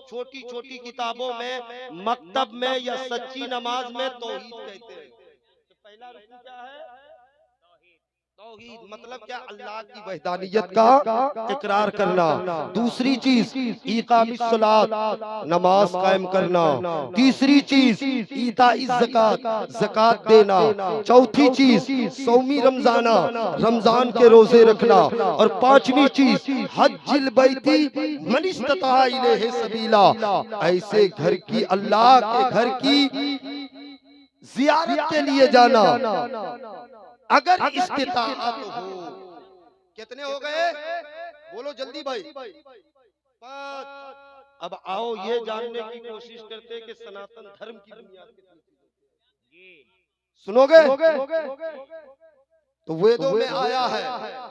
छोटी छोटी किताबों में, मकतब में या सच्ची नमाज में तौहीद कहते हैं। तो पहला रुकन क्या है? तौहीद मतलब क्या? अल्लाह की वहदानियत का इकरार करना। दूसरी चीज इकामिस सलात, नमाज कायम करना। तीसरी चीज ईताइज ज़कात, ज़कात देना। चौथी चीज सौमी रमजाना, रमजान के रोजे रखना। और पांचवी चीज हज्जिल बैती मन इस्तता इलैहि सबीला, ऐसे घर की, अल्लाह के घर की जियारत के लिए जाना अगर इस्तिताअत हो। कितने हो गए? बोलो जल्दी भाई। 5। अब आओ ये जानने की कोशिश करते हैं कि सनातन धर्म की बुनियाद कितनी है। सुनोगे? तो वेदों में आया है,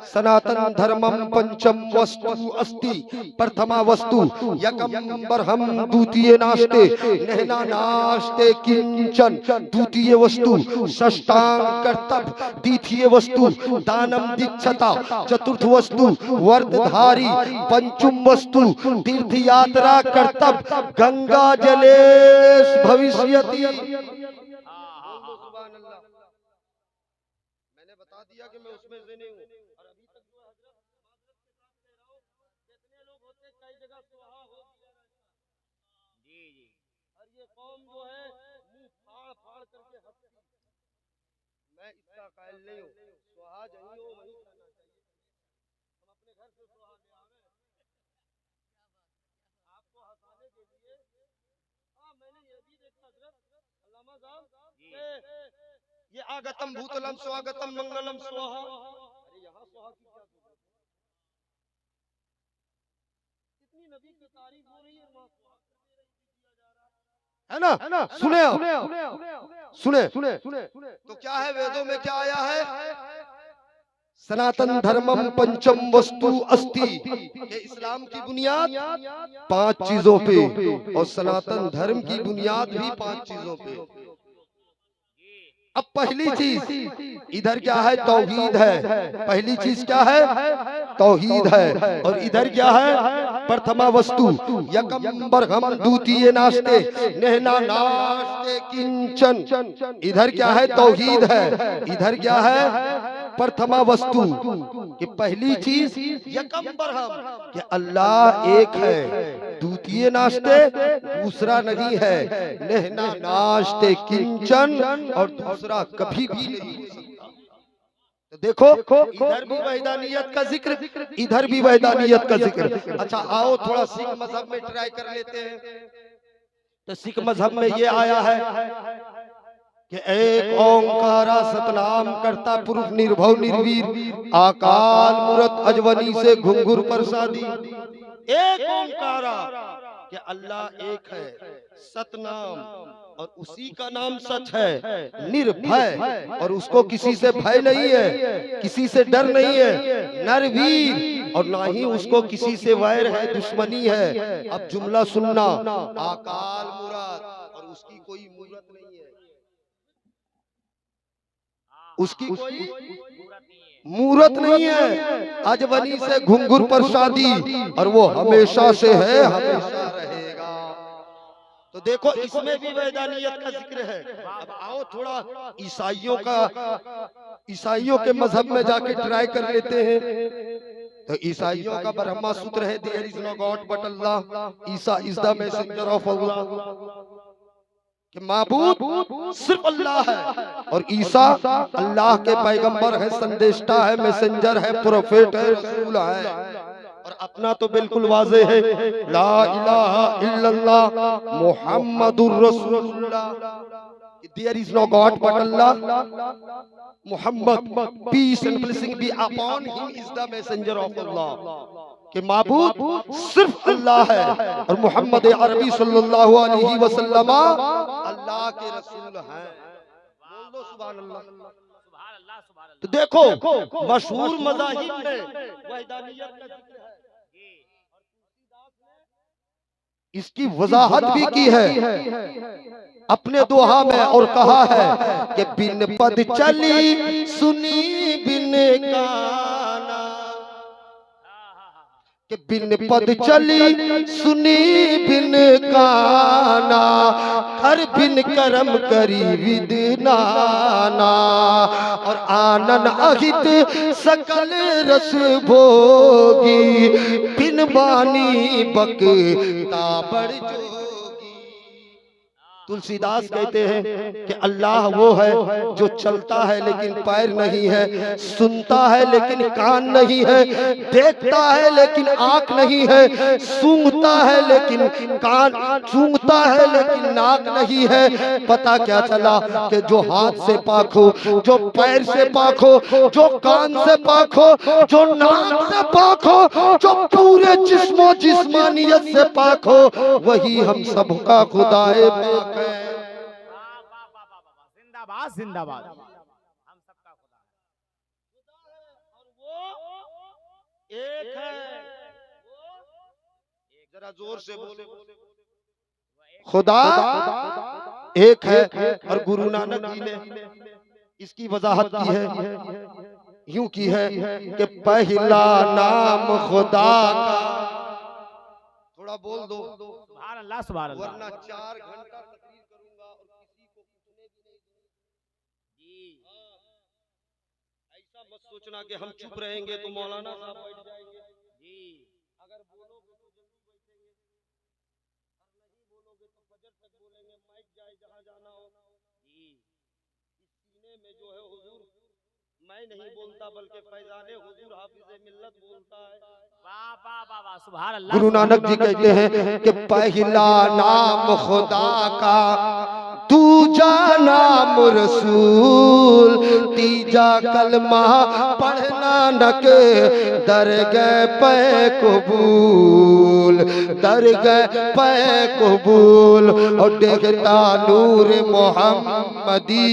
सनातन धर्मम पंचम वस्तु अस्ति, प्रथमा वस्तु यकम बरहम, द्वितीय नास्ते नहना नास्ते किंचन, द्वितीय वस्तु षष्टांग कर्तव्य, द्वितीय वस्तु दानम दीक्षता, चतुर्थ वस्तु वर्धधारी, पंचम वस्तु तीर्थ यात्रा कर्तव्य, गंगा जलेश भविष्यति। बता दिया कि मैं उसमें से नहीं हूँ। और अभी तक जो हजरत माजरत के साथ कह रहा हूँ, जितने लोग होते कई जगह सुहा हो दिया रहता। जी जी। और ये कौम जो है मुंह फाड़ फाड़ करके हंसती। मैं इसका कायल नहीं हूँ, सुहा जहीं हो वहीं रहना चाहिए। हम अपने घर से सुहा ले आवे आपको हंसाने के लिए। हाँ, मैंने ये भी देखा हजरत अल्लामा साहब, ये आगतम भूतलम स्वागतम मंगलम स्वाहा। अरे यहाँ सुहा की क्या जरूरत? कितनी नबी की तारीफ हो रही है, वहाँ सुहा है ना? सुने आप, सुने तो क्या है? वेदों में क्या आया है? सनातन धर्मम पंचम वस्तु अस्ति, ये इस्लाम की बुनियाद 5 चीजों पे, और सनातन धर्म की बुनियाद भी 5 चीजों पे। अब पहली चीज इधर क्या है? तौहीद है। पहली चीज क्या है? तौहीद है। और इधर क्या है? प्रथमा वस्तु यकम बरहम, द्वितीय नास्ते नहना नास्ते किंचन। इधर क्या है? तौहीद है। इधर क्या है? प्रथमा वस्तु कि पहली चीज यकम बरहम कि अल्लाह एक है, द्वितीय नास्ते दूसरा नहीं है, नहना नास्ते किंचन और दूसरा कभी भी नहीं हो सकता। तो देखो इधर भी वहदानियत का जिक्र, इधर भी वहदानियत का जिक्र। अच्छा आओ थोड़ा सिख मजहब में ट्राई कर लेते हैं। तो सिख मजहब में ये आया है कि एक ओंकारा सतनाम करता पुरुष निर्भव निर्वीर आकाल मूरत अजवनी से घुंघुर प्रसादी। एक ओंकारा कि अल्लाह एक है, सतनाम और उसी का नाम सच है, निर्भय और उसको किसी से भय नहीं है, किसी से डर नहीं है, नरवीर और ना ही उसको किसी से वैर है, दुश्मनी है। अब जुमला सुनना, आकाल मुराद और उसकी कोई मूरत नहीं है, उसकी कोई मूरत नहीं है, अजवनी से घुंघुर प्रसादी और वो हमेशा से है, हमेशा रहेगा। तो देखो इसमें भी वैदानियत का जिक्र है। अब आओ थोड़ा ईसाइयों के मजहब में जाके ट्राई कर लेते हैं। तो ईसाइयों का ब्रह्मा सूत्र है, there is no god but Allah, Isa is the messenger of Allah, कि माबूद सिर्फ अल्लाह है और ईसा अल्लाह के पैगंबर है, संदेष्टा है, मैसेंजर है, प्रोफेट है, रसूल है। और अपना तो बिल्कुल वाज़े है, ला इलाहा इल्लल्लाह मुहम्मदुर रसूलुल्लाह, there is no god but Allah, Muhammad peace and blessing be upon him is the messenger of Allah, कि माबूद सिर्फ अल्लाह है और मोहम्मद अरबी सल्लल्लाहु अलैहि वसल्लम अल्लाह के रसूल हैं। बोल दो सुभान अल्लाह। तो देखो मशहूर मज़ाहिब में वहदानियत का जिक्र है, इसकी वजाहत भी की है अपने दोहा में और कहा है कि बिन पद चली सुनी बिन गाना, कि बिन पद चली सुनी बिन गाना, हर बिन करम करी विद नाना, और आनन अहित सकल रस भोगी, बिन बानी बकता बड़ जोगी। तुलसीदास कहते हैं कि अल्लाह वो है जो चलता है लेकिन पैर नहीं है, सुनता है लेकिन कान नहीं है, देखता है लेकिन आंख नहीं है, सूंघता है लेकिन सूंघता है लेकिन नाक नहीं है। पता क्या चला कि जो हाथ से पाक हो, जो पैर से पाक हो, जो कान से पाक हो, जो नाक से पाक हो, जो पूरे जिस्मो जिस्मानियत से पाक हो, वही हम सबका खुदाए पाक। जिंदाबाद जिंदाबाद, हम सबका खुदा है और वो एक है। जरा जोर से बोले, खुदा एक है। और गुरु नानक जी ने इसकी वजाहत की है, यूं की है कि पहला नाम खुदा का, थोड़ा बोल दो सुभान अल्लाह सुभान अल्लाह, वरना 4 घंटा तकरीर करूंगा और किसी को पूछने भी नहीं दूंगा जी। ऐसा मत सोचना कि हम चुप रहेंगे तो मौलाना साहब बैठ जाएंगे जी। अगर बोलोगे तो जल्दी बैठेंगे और नहीं बोलोगे तो फजर तक बोलेंगे, माइक जाए जहां जाना हो जी। इस सीने में जो है हुजूर मैं नहीं बोलता बल्कि फैजाने हुजूर हाफिज़े मिल्लत बोलता है। वाह वाह वाह वाह सुभान अल्लाह। गुरु नानक जी कहते हैं कि पहला नाम खुदा का, दूजा नाम रसूल, तीजा कलमा पढ़ना नक, दरगह पे कबूल, दरगह पे कबूल। और देखता नूर मोहम्मदी,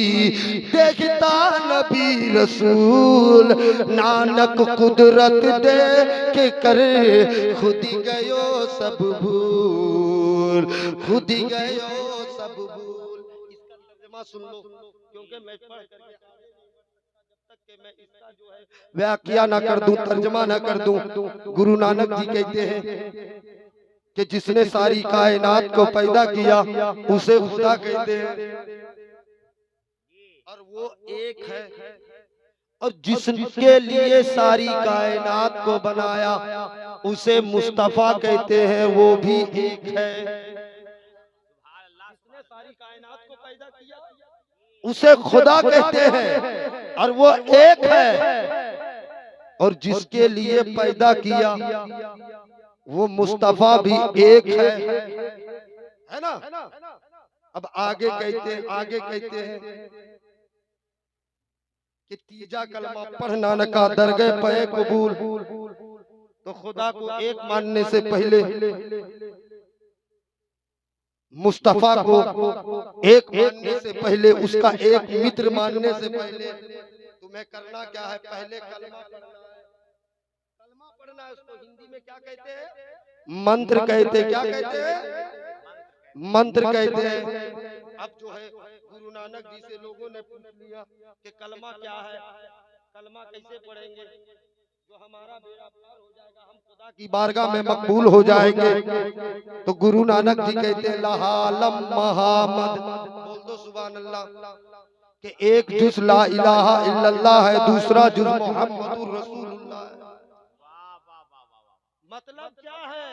देखता नबी रसूल, नानक कुदरत दे के कर खुदी गयो सब भूल, खुदी गयो सब भूल। इसका तर्जुमा सुन लो, क्योंकि मैं पढ़ करके जब तक कि मैं इसका जो है व्याख्या ना कर दूं, तर्जुमा ना कर दूं। गुरु नानक जी कहते हैं कि जिसने सारी कायनात को पैदा किया उसे खुदा कहते हैं, और वो एक है। और जिसके लिए सारी कायनात को बनाया उसे मुस्तफा कहते हैं, वो भी एक है। जिसने सारी कायनात को पैदा किया उसे खुदा कहते हैं और वो एक है, और जिसके लिए पैदा किया वो मुस्तफा भी एक है ना। अब आगे कहते हैं कि तीजा कलमा पढ़ना न का दरगह पे कबूल। तो खुदा को एक मानने से पहले, मुस्तफा को एक मानने से पहले, उसका एक मित्र मानने से पहले तुम्हें करना क्या है? पहले कलमा पढ़ना है। उसको हिंदी में क्या कहते हैं? मंत्र कहते हैं। क्या कहते हैं? मंत्र कहते हैं। अब जो है गुरु नानक जी से लोगों ने पूछ लिया कि कलमा क्या है, कलमा कैसे पढ़ेंगे जो हमारा बेड़ा पार हो जाएगा, हम खुदा की बारगाह में मकबूल हो जाएंगे। तो गुरु नानक जी कहते हैं लहालम मोहम्मद, बोल दो सुभान अल्लाह, कि एक जुज ला इलाहा इल्लल्लाह है, दूसरा जुज मोहम्मदुर रसूलुल्लाह है। मतलब क्या है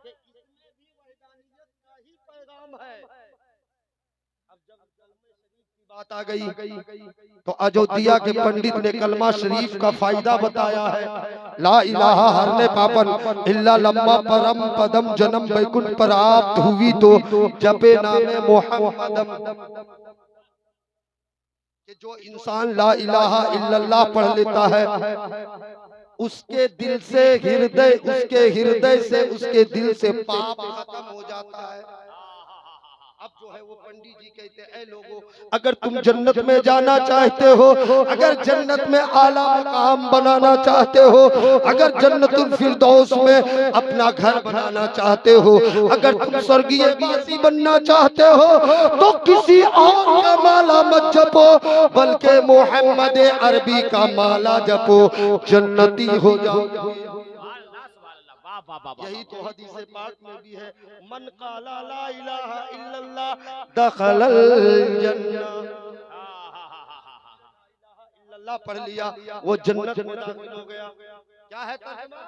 कि इसमें भी वहदानियत का ही पैगाम है। अब जब कलमा शरीफ की बात आ गई तो अयोध्या के पंडित ने कलमा शरीफ का फायदा बताया है। ला इलाहा हरने पापन इल्ला लम्मा परम पदम जन्म बैकुंठ प्राप्त हुई तो जपे नामे मोहम्मदम। कि जो इंसान ला इलाहा इल्लल्लाह पढ़ लेता है उसके दिल से हृदय, उसके हृदय से, उसके दिल से पाप खत्म हो जाता है। अब जो है वो पंडित जी कहते हैं, ऐ लोगों, अगर तुम जन्नत में जाना चाहते हो, अगर जन्नत में आला मकाम बनाना चाहते हो, अगर जन्नतुल फिरदौस में अपना घर बनाना चाहते हो, अगर तुम स्वर्गीय वासी बनना चाहते हो, तो किसी और का माला मत जपो, बल्कि मोहम्मद अरबी का माला जपो, जन्नती हो जाओ। यही तो हदीस पाक में भी है, मन काला ला इलाहा इल्लल्लाह दखलल जन्नह। इल्लल्लाह पढ़ लिया वो जन्नत में दाखिल हो गया। क्या है तर्जुमा?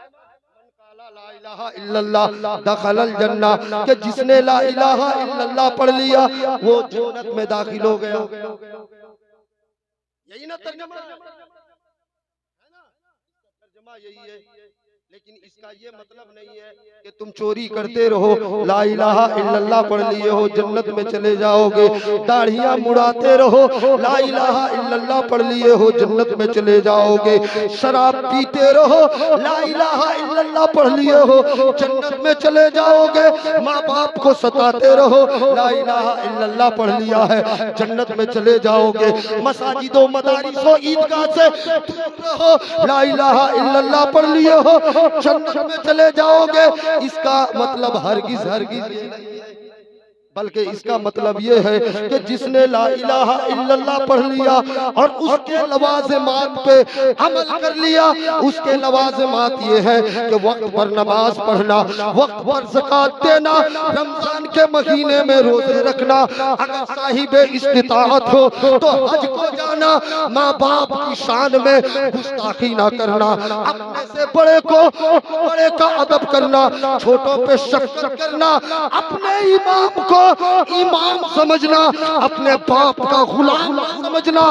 मन काला ला इलाहा इल्लल्लाह दखलल जन्नह, कि जिसने ला इलाहा इल्लल्लाह पढ़ लिया वो जन्नत में दाखिल हो गया। यही ना तर्जुमा है ना? तर्जुमा यही है। लेकिन इसका ये मतलब नहीं है कि तुम चोरी करते रहो, ला इलाहा इल्लल्लाह पढ़ लिए हो जन्नत में चले जाओगे। दाढ़ियां मुड़ाते रहो, ला इलाहा इल्लल्लाह पढ़ लिए हो जन्नत में चले जाओगे। शराब पीते रहो, ला इलाहा इल्लल्लाह पढ़ लिए हो जन्नत में चले जाओगे। माँ बाप को सताते रहो, ला इलाहा इल्लल्लाह पढ़ लिया है जन्नत में चले जाओगे। मसाजिदों मदारिसों ईदगाह से दूर रहो, ला इलाहा इल्लल्लाह पढ़ लिए हो जन्नत में चले जाओगे। इसका मतलब हरगिज नहीं है, बल्कि इसका मतलब ये है कि जिसने ला इलाहा इल्लल्लाह पढ़ लिया और उसके लवाज़िमात पे अमल कर लिया, उसके लवाज़िमात ये है कि वक्त पर नमाज पढ़ना, वक्त पर ज़कात देना, रमजान के महीने में रोजे रखना, अगर साहिबे इस्तिताअत हो तो हज को जाना, माँ बाप की शान में गुस्ताखी ना करना, अपने से बड़े का अदब करना, छोटों पे शफ़क़त करना, अपने इमाम को इमाम समझना, अपने बाप का गुलाम समझना।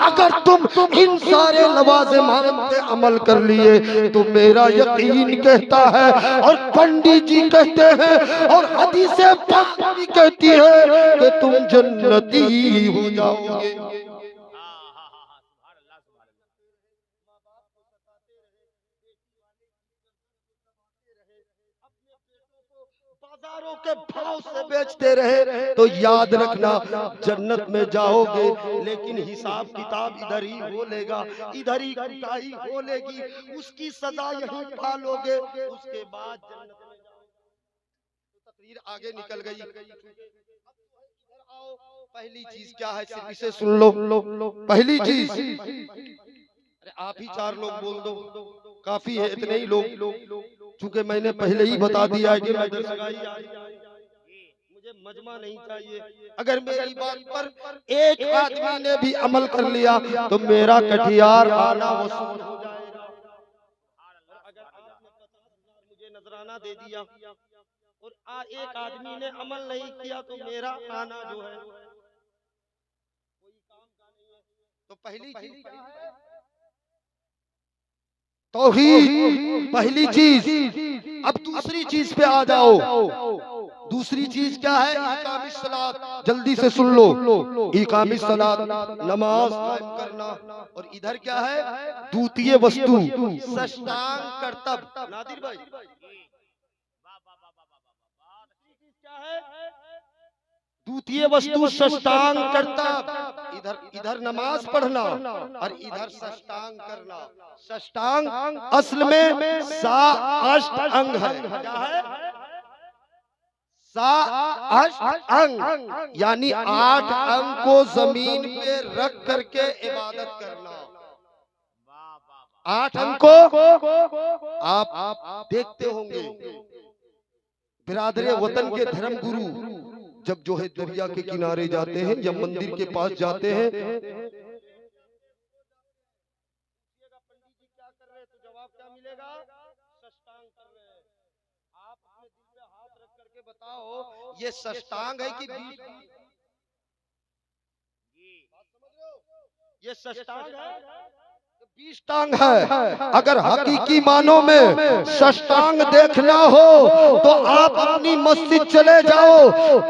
अगर तुम इन सारे लवाज़िमात पे अमल कर लिए तो मेरा यकीन कहता है और पंडित जी कहते हैं और हदीस पाक भी कहती है कि तुम जन्नती हो जाओगे। बाजारों के भाव से बेचते रहे तो याद रखना जन्नत में जाओगे, लेकिन हिसाब किताब इधर ही हो लेगा, इधर ही कुटाई हो लेगी, उसकी सजा यहीं पालोगे, उसके बाद जन्नत में जाओगे। तकरीर आगे निकल गई। इधर आओ, पहली चीज क्या है सिर्फ इसे सुन लो। पहली चीज, अरे आप ही 4 लोग बोल दो, काफी है इतने ही लोग, चूंकि मैंने पहले ही बता दिया है कि मैं मुझे मजमा नहीं चाहिए। अगर मेरी बात पर एक आदमी ने भी अमल कर लिया तो मेरा कटियार आना वसूल हो जाएगा। अगर आपने 50,000 मुझे नजराना दे दिया और एक आदमी ने अमल नहीं किया तो मेरा आना जो है कोई काम तो पहली चीज तौहीद, पहली चीज। अब दूसरी चीज पे आ जाओ। दूसरी चीज क्या है? इकामिस सलात। जल्दी से सुन लो, इकामिस सलात, नमाज कायम करना। और इधर क्या है? द्वितीय वस्तु साष्टांग कर्तव्य। नादिर भाई क्या है? द्वितीय वस्तु साष्टांग कर्तव्य। इधर नमाज पढ़ना और इधर साष्टांग करना। साष्टांग असल में 7 अंग है। क्या है? 7 अंग, यानी 8 अंग को जमीन पे रख करके इबादत करना। 8 अंग को आप देखते होंगे, बिरादरे वतन के धर्म गुरु जब जो है दरिया के किनारे जाते हैं या मंदिर के पास जाते हैं, पंडित जी क्या कर रहे हैं, तो जवाब क्या मिलेगा? साष्टांग कर रहे हैं। आप अपने दिल पे हाथ रख करके बताओ, ये साष्टांग है कि बीच? ये साष्टांग है, बीष्टांग है। अगर हकीकी मानों में साष्टांग देखना हो तो आप अपनी मस्जिद चले जाओ,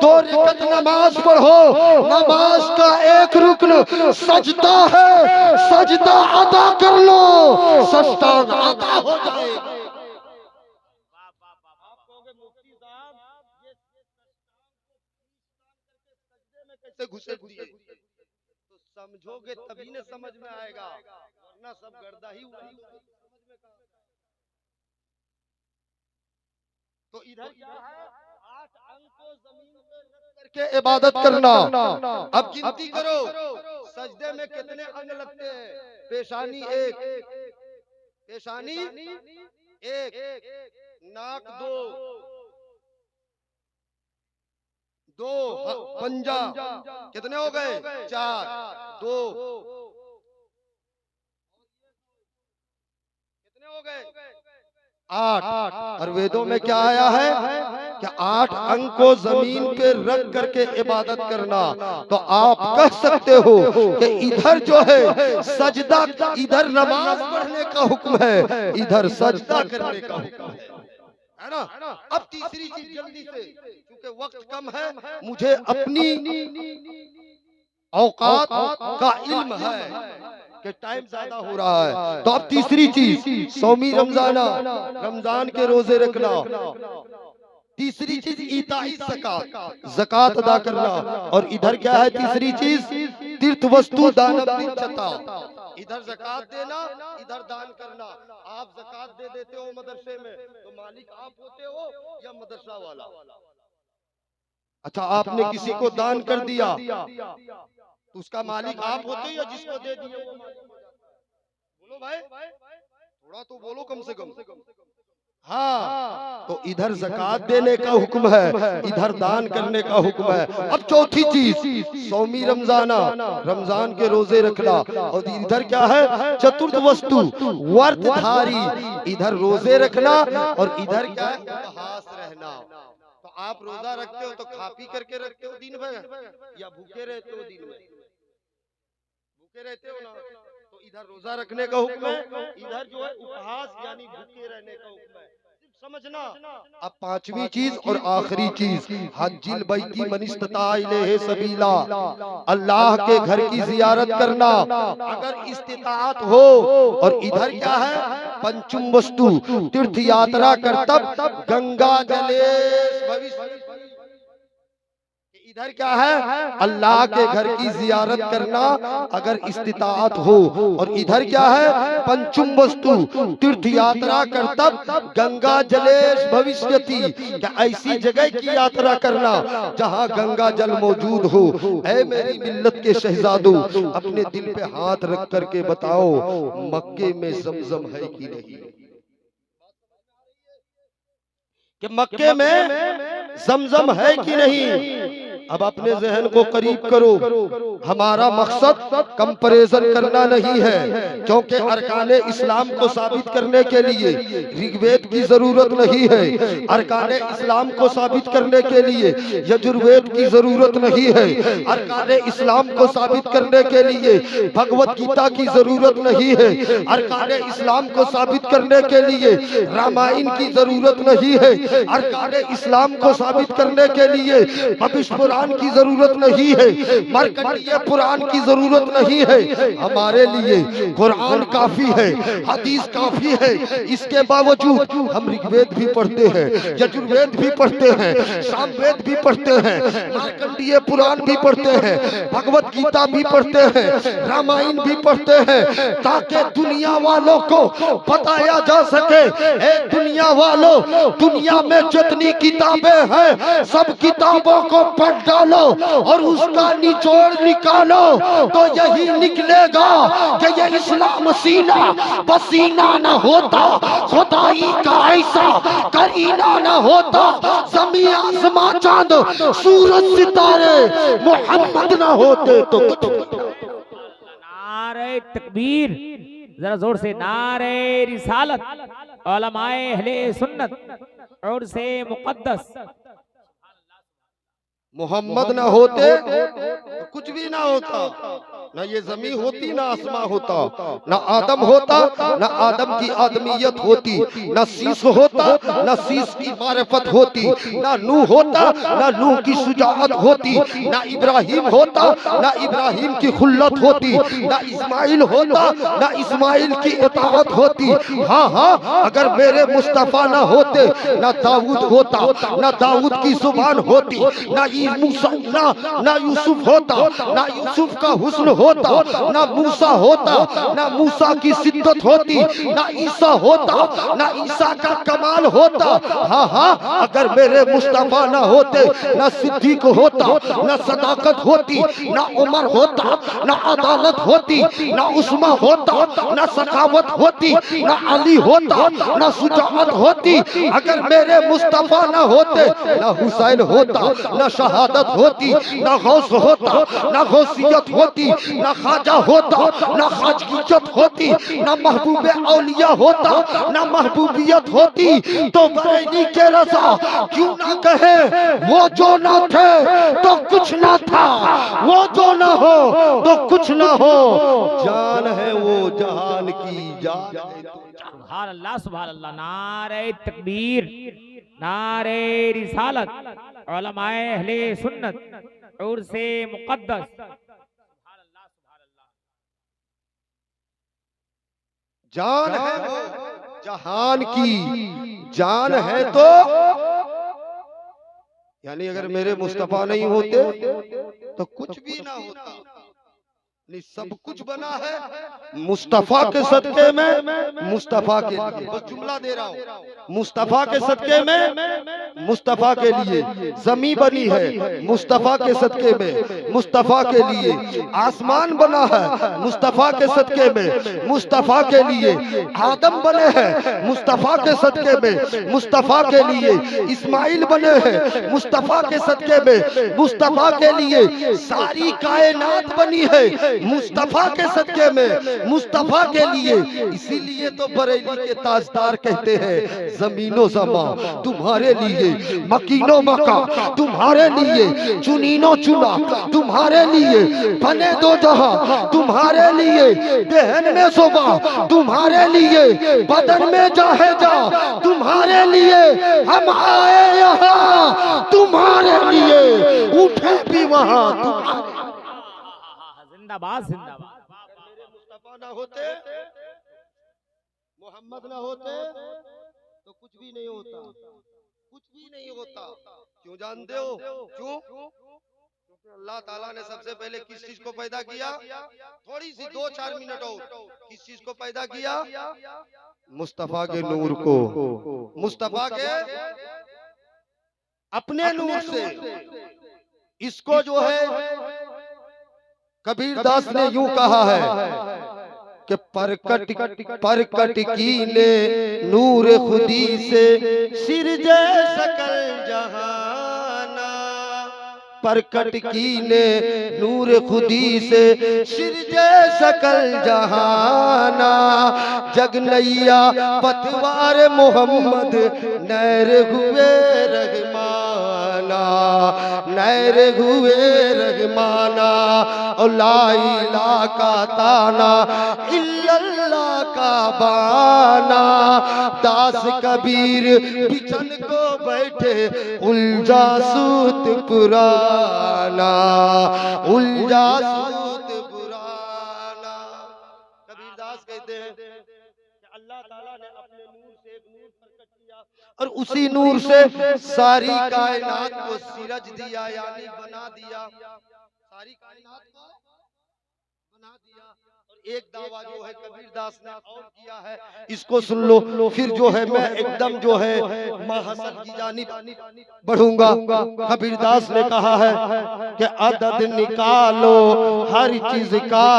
2 रकात नमाज पढ़ो। नमाज का एक रुकन सजदा है, सजदा अदा कर लो, साष्टांग अदा हो जाएगा। आप कहोगे मुफ्ती साहब ये में कैसे घुसे दिए? तो समझोगे तभी न समझ में आएगा, वरना सब गर्दा ही हुआ। तो इधर क्या है? 8 अंग को जमीन पे रख करके इबादत करना। अब गिनती करो, सजदे में कितने अंग लगते हैं? पेशानी 1, पेशानी 1, नाक 2, पंजा कितने हो गए? 4, 2 कितने हो गए? 8। और वेदों में क्या आया है? कि 8 अंग को जमीन पे रख करके इबादत करना। तो आप कह सकते हो कि इधर जो है सजदा, इधर नमाज पढ़ने का हुक्म है, इधर सजदा करने का हुक्म है ना? अब तीसरी चीज जल्दी से, क्योंकि वक्त कम है, मुझे अपनी औकात का इल्म है कि टाइम ज्यादा हो रहा है। तो अब तीसरी चीज सौमी रमजाना, रमजान के रोजे रखना। तीसरी चीज ईताई ज़कात, ज़कात अदा करना। और इधर क्या है तीसरी चीज? तीर्थ वस्तु दान दीक्षता। इधर ज़कात देना, इधर दान करना। आप ज़कात दे देते हो मदरसे में, तो मालिक आप होते हो या मदरसा वाला? अच्छा, आपने किसी को दान कर दिया तो उसका मालिक आप होते हो या जिसको दे दिए वो मालिक हो जाता है? बोलो भाई, थोड़ा तो बोलो कम से कम। हाँ, तो इधर ज़कात देने का हुक्म है, इधर दान करने का हुक्म है। अब चौथी चीज सौमी रमजाना, रमजान के रोजे रखना। और इधर क्या है? चतुर्थ वस्तु व्रतधारी, इधर रोजे रखना और इधर क्या है? उपवास रहना। तो आप रोजा रखते हो तो खा पी करके रखते हो दिन भर या भूखे रहते हो? दिन में भूखे रहते हो ना, तो इधर रोजा रखने का हुक्म है, इधर जो है उपवास यानी भूखे रहने का हुक्म है। समझना। अब पांचवी चीज और आखिरी चीज, हज्जिल बैती मन इस्तता इलैहि सबीला, अल्लाह के घर की जियारत करना अगर इस्तिताअत हो। और इधर क्या है? पंचम वस्तु तीर्थ यात्रा कर्तव्य, गंगा जलेश भविष्य। इधर क्या है? अल्लाह के घर की जियारत करना अगर इस्तिताअत हो। और इधर क्या है? पंचम वस्तु तीर्थ यात्रा कर्तव्य, गंगा जलेश भविष्यति, क्या ऐसी जगह की यात्रा करना जहां गंगा जल मौजूद हो। ऐ मेरी मिल्लत के शहजादों, अपने दिल पे हाथ रख करके बताओ, मक्के में जमजम है कि नहीं? कि मक्के में जमजम है कि नहीं? अब अपने जहन को करीब करो। हमारा मकसद कंपैरिजन करना नहीं है, क्योंकि अरकाने इस्लाम को साबित करने के लिए ऋग्वेद की जरूरत नहीं है। अरकाने इस्लाम को साबित करने के लिए यजुर्वेद की जरूरत नहीं है। अरकाने इस्लाम को साबित करने के लिए भगवत गीता की जरूरत नहीं है। अरकाने इस्लाम को साबित करने के लिए रामायण की जरूरत नहीं है। अरकाने इस्लाम को साबित करने के लिए भविष्य पुराण की जरूरत नहीं है। मार्कंडेय पुराण की जरूरत नहीं है। हमारे लिए कुरान काफी है, हदीस काफी है। इसके बावजूद हम ऋग्वेद भी पढ़ते हैं, यजुर्वेद भी पढ़ते हैं, सामवेद भी पढ़ते हैं, मार्कंडेय पुराण भी पढ़ते हैं, भगवत गीता भी पढ़ते हैं, रामायण भी पढ़ते हैं, ताकि दुनिया वालों को बताया जा सके, ए दुनिया वालों, दुनिया में जितनी किताबें हैं सब किताबों को पढ़ डालो और उसका निचोड़ निकालो, तो यही निकलेगा कि ये इस्लाम सीना पसीना न होता, खुदाई का ऐसा करीना न होता, ज़मीन आसमां चांद सूरज सितारे मोहम्मद न होते तो नारे तकबीर, जरा जोर से नारे रिसालत, उलमाए अहले सुन्नत और से मुकद्दस मोहम्मद ना होते तो कुछ भी ना होता। ना ये जमीन होती, ना आसमां होता, ना आदम होता, ना आदम की आदमियत होती, ना शीश होता, ना शीश की मारिफत होती, ना नूह होता, ना नूह की शुजाअत होती, ना इब्राहिम होता, ना इब्राहिम की खुल्लत होती, ना इस्माइल होता, ना इस्माइल की इताअत होती। हाँ हाँ, अगर मेरे मुस्तफा ना होते, ना दाऊद होता, ना दाऊद की जुबान होती, ना यूसुफ होता, ना यूसुफ का हुस्न होता, ना मूसा होता, ना मूसा की शिद्दत होती, ना ईसा होता, ना ईसा का कमाल होता। हाँ हाँ, अगर मेरे मुस्तफा ना होते, ना सिद्दीक होता, ना सदाकत होती, ना उमर होता, ना अदालत होती, ना उस्मा होता, ना सखावत होती, ना अली होता, ना सुजाअत होती। अगर मेरे मुस्तफा ना होते, ना हुसैन होता, ना शहादत होती, ना गौस होता, ना गौसियत होती, ना खाजा होता, ना खाजगियत होती, ना महबूबे औलिया होता, ना महबूबियत होती। तो बरेली के रज़ा क्यों ना कहे वो जो ना थे तो कुछ ना था, वो जो ना हो तो कुछ ना हो, जान है वो जहान की जान है। सुभान अल्लाह, सुभान अल्लाह, नारे तकबीर, नारे रिसालत, उलमाए अहले सुन्नत और से मुकद्दस। जान है वो जहान की जान है, तो यानी अगर मेरे मुस्तफा नहीं होते तो कुछ भी ना होता। नहीं, सब कुछ बना है मुस्तफा के सदके में, मुस्तफा के लिए। बस जुमला दे रहा हूँ, मुस्तफा के सदके में, मुस्तफा के लिए जमी बनी है, मुस्तफा के सदके में, मुस्तफा के लिए आसमान बना है, मुस्तफा के सदके में, मुस्तफा के लिए आदम बने हैं, मुस्तफा के सदके में, मुस्तफा के लिए इस्माइल बने हैं, मुस्तफा के सदके में, मुस्तफा के लिए सारी कायनात बनी है, मुस्तफा के सदके में, मुस्तफा के लिए। इसीलिए तो बरेली के ताजदार कहते हैं, जमीनो जमा तुम्हारे लिए, मकीनो मका तुम्हारे लिए, चुनीनो चुना तुम्हारे लिए, बने दो जहां तुम्हारे लिए, दहन में सुबह तुम्हारे लिए, बदन में जाहे जा तुम्हारे लिए, हम आए यहाँ तुम्हारे लिए, उठे भी वहां तुम्हारे। जिंदाबाद, जिंदाबाद। मेरे मुस्तफा ना होते, मोहम्मद ना होते तो कुछ भी नहीं होता, कुछ भी नहीं होता। क्यों जानते हो? क्यों? क्योंकि अल्लाह ताला ने सबसे पहले किस चीज को पैदा किया? थोड़ी सी 2-4 मिनट और, किस चीज को पैदा किया? मुस्तफा के नूर को, मुस्तफा के अपने नूर से। इसको जो है कबीरदास ने यूं कहा है कि परकट कीने नूर खुदी से सिरजे सकल जहाना, प्रकट कीने नूर खुदी से सिरजे सकल जहाना। जग नैया पतवार मोहम्मद नैर हुए रहमाना, नैर हुए रहमाना। और ला इलाहा का ताना इल्लल्लाह का बाना। दास कबीर बिछन को बैठे उलझा सूत पुराना, उलझा सूत पुराना। कबीरदास कहते हैं कि अल्लाह ताला ने अपने नूर से एक नूर प्रकट किया और उसी नूर से सारी कायनात को सिरज दिया, यानी बना दिया। सारी कायनात को बना दिया। और एक दावा जो है कबीरदास ने और किया है, इसको सुन लो। फिर जो है मैं एकदम जो है महासल की जानिब बढ़ूंगा। कबीरदास ने कहा है कि अदद निकालो हर चीज का,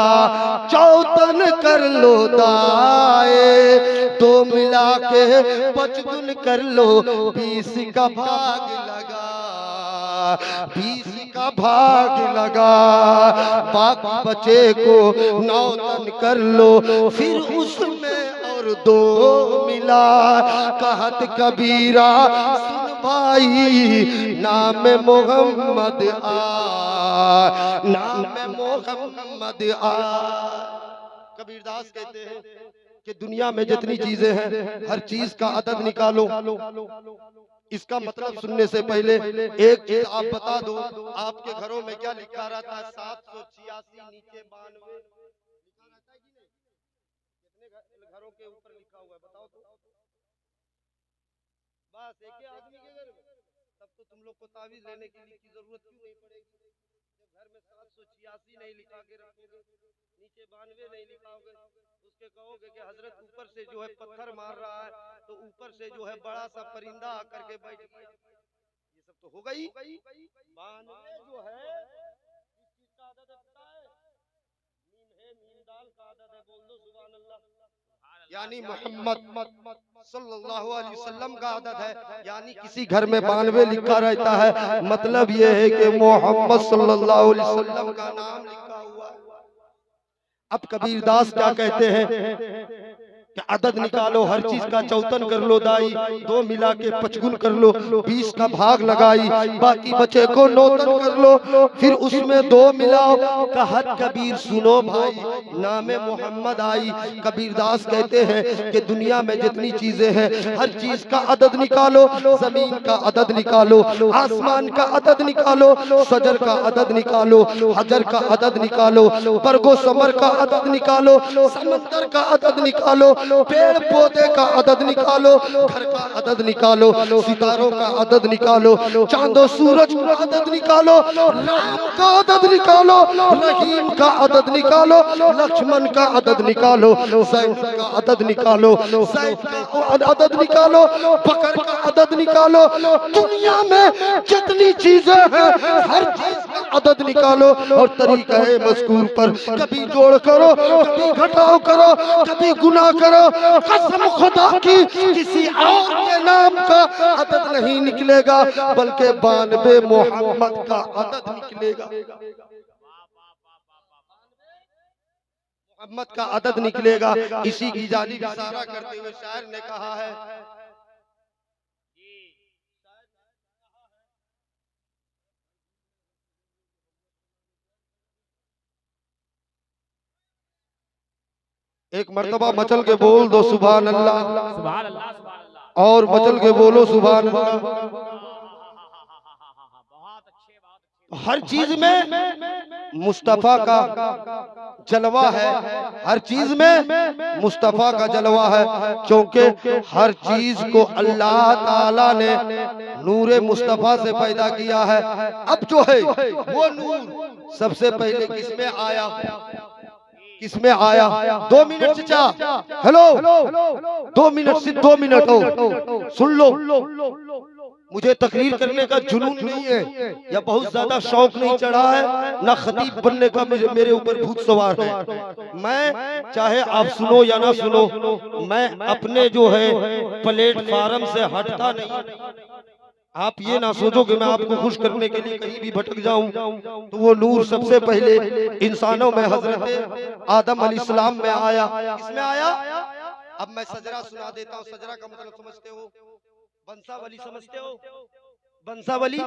चौतन कर लो दाए। तो मिला के 55 कर लो, 20 का भाग लगा, 20 का भाग लगा। बाकी बचे को 9 तन कर लो, फिर उसमें और 2 मिला। कहत कबीरा सुन भाई, नाम मोहम्मद आ, नाम मोहम्मद आ। कबीरदास कहते हैं कि दुनिया में जितनी चीजें हैं हर चीज का अदद निकालो। इसका मतलब सुनने से पहले एक चीज आप बता दो, आपके घरों में क्या लिखा रहता है? 786 नीचे 92 लिखा रहता है कि नहीं? कितने घरों के ऊपर लिखा हुआ है बताओ तो? बस एक ही आदमी के घर में। तब तो तुम लोग को तावीज लेने की जरूरत क्यों नहीं पड़ेगी? जब घर में 786 नहीं लिखा के रखोगे, नीचे 92 नहीं लिखाओगे, उसके कहोगे कि हजरत ऊपर से जो है पत्थर मार रहा है, तो ऊपर से जो है बड़ा सा परिंदा आकर के बैठ गया। ये सब तो हो गई। 92 जो है किस चीज का आदत है पता है? मीम है, मीम दाल का आदत है। बोल दो सुभान अल्लाह। यानी मोहम्मद सल्लल्लाहु अलैहि वसल्लम का आदत है। यानी किसी घर में 92 लिखा रहता है, मतलब ये है कि मोहम्मद सल्लल्लाहु अलैहि वसल्लम का नाम लिखा हुआ है। अब कबीरदास क्या कहते हैं कि अदद निकालो, हर चीज का चौतन कर लो दाई। 2 मिला के 55 कर लो, 20 का भाग लगाई। बाकी बचे को 9 तन कर लो, फिर उसमें 2 मिलाओ। कहत कबीर सुनो भाई, नामे मोहम्मद आई। कबीरदास कहते हैं कि दुनिया में जितनी चीजें हैं हर चीज का अदद निकालो। जमीन का अदद निकालो, आसमान का अदद निकालो, सजर का अदद निकालो, हजर का अदद निकालो, बरगो समर का अदद निकालो, समंदर का अदद निकालो, पेड़ पौधे का अदद निकालो, घर का अदद निकालो, सितारों का अदद निकालो, चांदो सूरज का अदद निकालो, राम का अदद निकालो, रहीम का अदद निकालो, लक्ष्मण का अदद निकालो, सैफ का अदद निकालो, सैफ का अदद निकालो, बकर का अदद निकालो। दुनिया में जितनी चीजें हैं हर चीज का अदद निकालो। और तरीका है मज़कूर पर, कभी जोड़ करो, कभी घटाव करो, कभी गुना करो। कसम खुदा की किसी और के नाम का अदद नहीं निकलेगा, बल्कि 92 मोहम्मद का अदद निकलेगा। मोहम्मद का अदद निकलेगा। इसी की जानिब इशारा करते हुए शायर ने कहा है, एक मर्तबा मचल के बोल दो सुभान अल्लाह, सुभान अल्लाह, सुभान अल्लाह। और मचल के बोलो सुभान अल्लाह। बहुत अच्छे। हर चीज में मुस्तफा का जलवा है, हर चीज में मुस्तफा का जलवा है, क्योंकि हर चीज को अल्लाह ताला ने नूरे मुस्तफा से पैदा किया है। अब जो है वो नूर सबसे पहले किसमें आया? किसमें आया? 2 मिनट से हेलो 2 मिनट से 2 मिनट हो सुन लो। मुझे तकरीर करने का जुनून नहीं है या बहुत ज्यादा शौक नहीं चढ़ा है, ना खतीब बनने का मेरे ऊपर भूत सवार है। मैं चाहे आप सुनो या ना सुनो, मैं अपने जो है प्लेटफार्म से हटता नहीं। आप ये ना सोचो कि मैं आपको खुश करने के लिए कहीं भी भटक जाऊं। तो वो नूर सबसे पहले इंसानों में हजरत आदम अलैहिस्सलाम में आया। किसमें आया? अब मैं सजरा सुना देता हूँ। सजरा का मतलब समझते हो? बंसावली समझते हो? बंसावली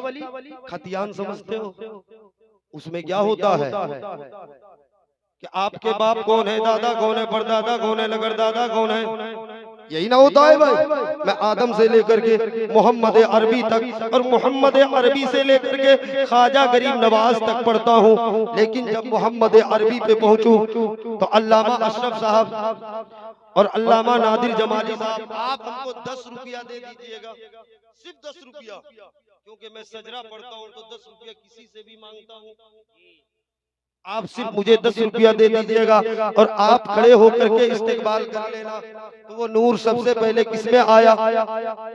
खतियान समझते हो? उसमें क्या होता है कि आपके बाप कौन है, दादा कौन है, परदादा कौन है, लगरदादा कौन है, यही ना होता है भाई। मैं आदम से लेकर के मोहम्मद अरबी तक और मोहम्मद अरबी से लेकर के ख्वाजा गरीब नवाज तक पढ़ता हूँ। लेकिन जब मोहम्मद अरबी पे पहुंचूं तो अल्लामा अशरफ साहब और अल्लामा नादिर जमाली साहब, आप हमको 10 रुपया दे दीजिएगा, सिर्फ 10 रुपया, क्योंकि मैं सजरा पढ़ता हूँ तो 10 रुपया किसी से भी मांगता हूँ। आप सिर्फ मुझे 10 रुपया दे दीजिएगा और आप खड़े होकर के इस्तेकबाल कर लेना। तो वो नूर सबसे पहले किसमें आया?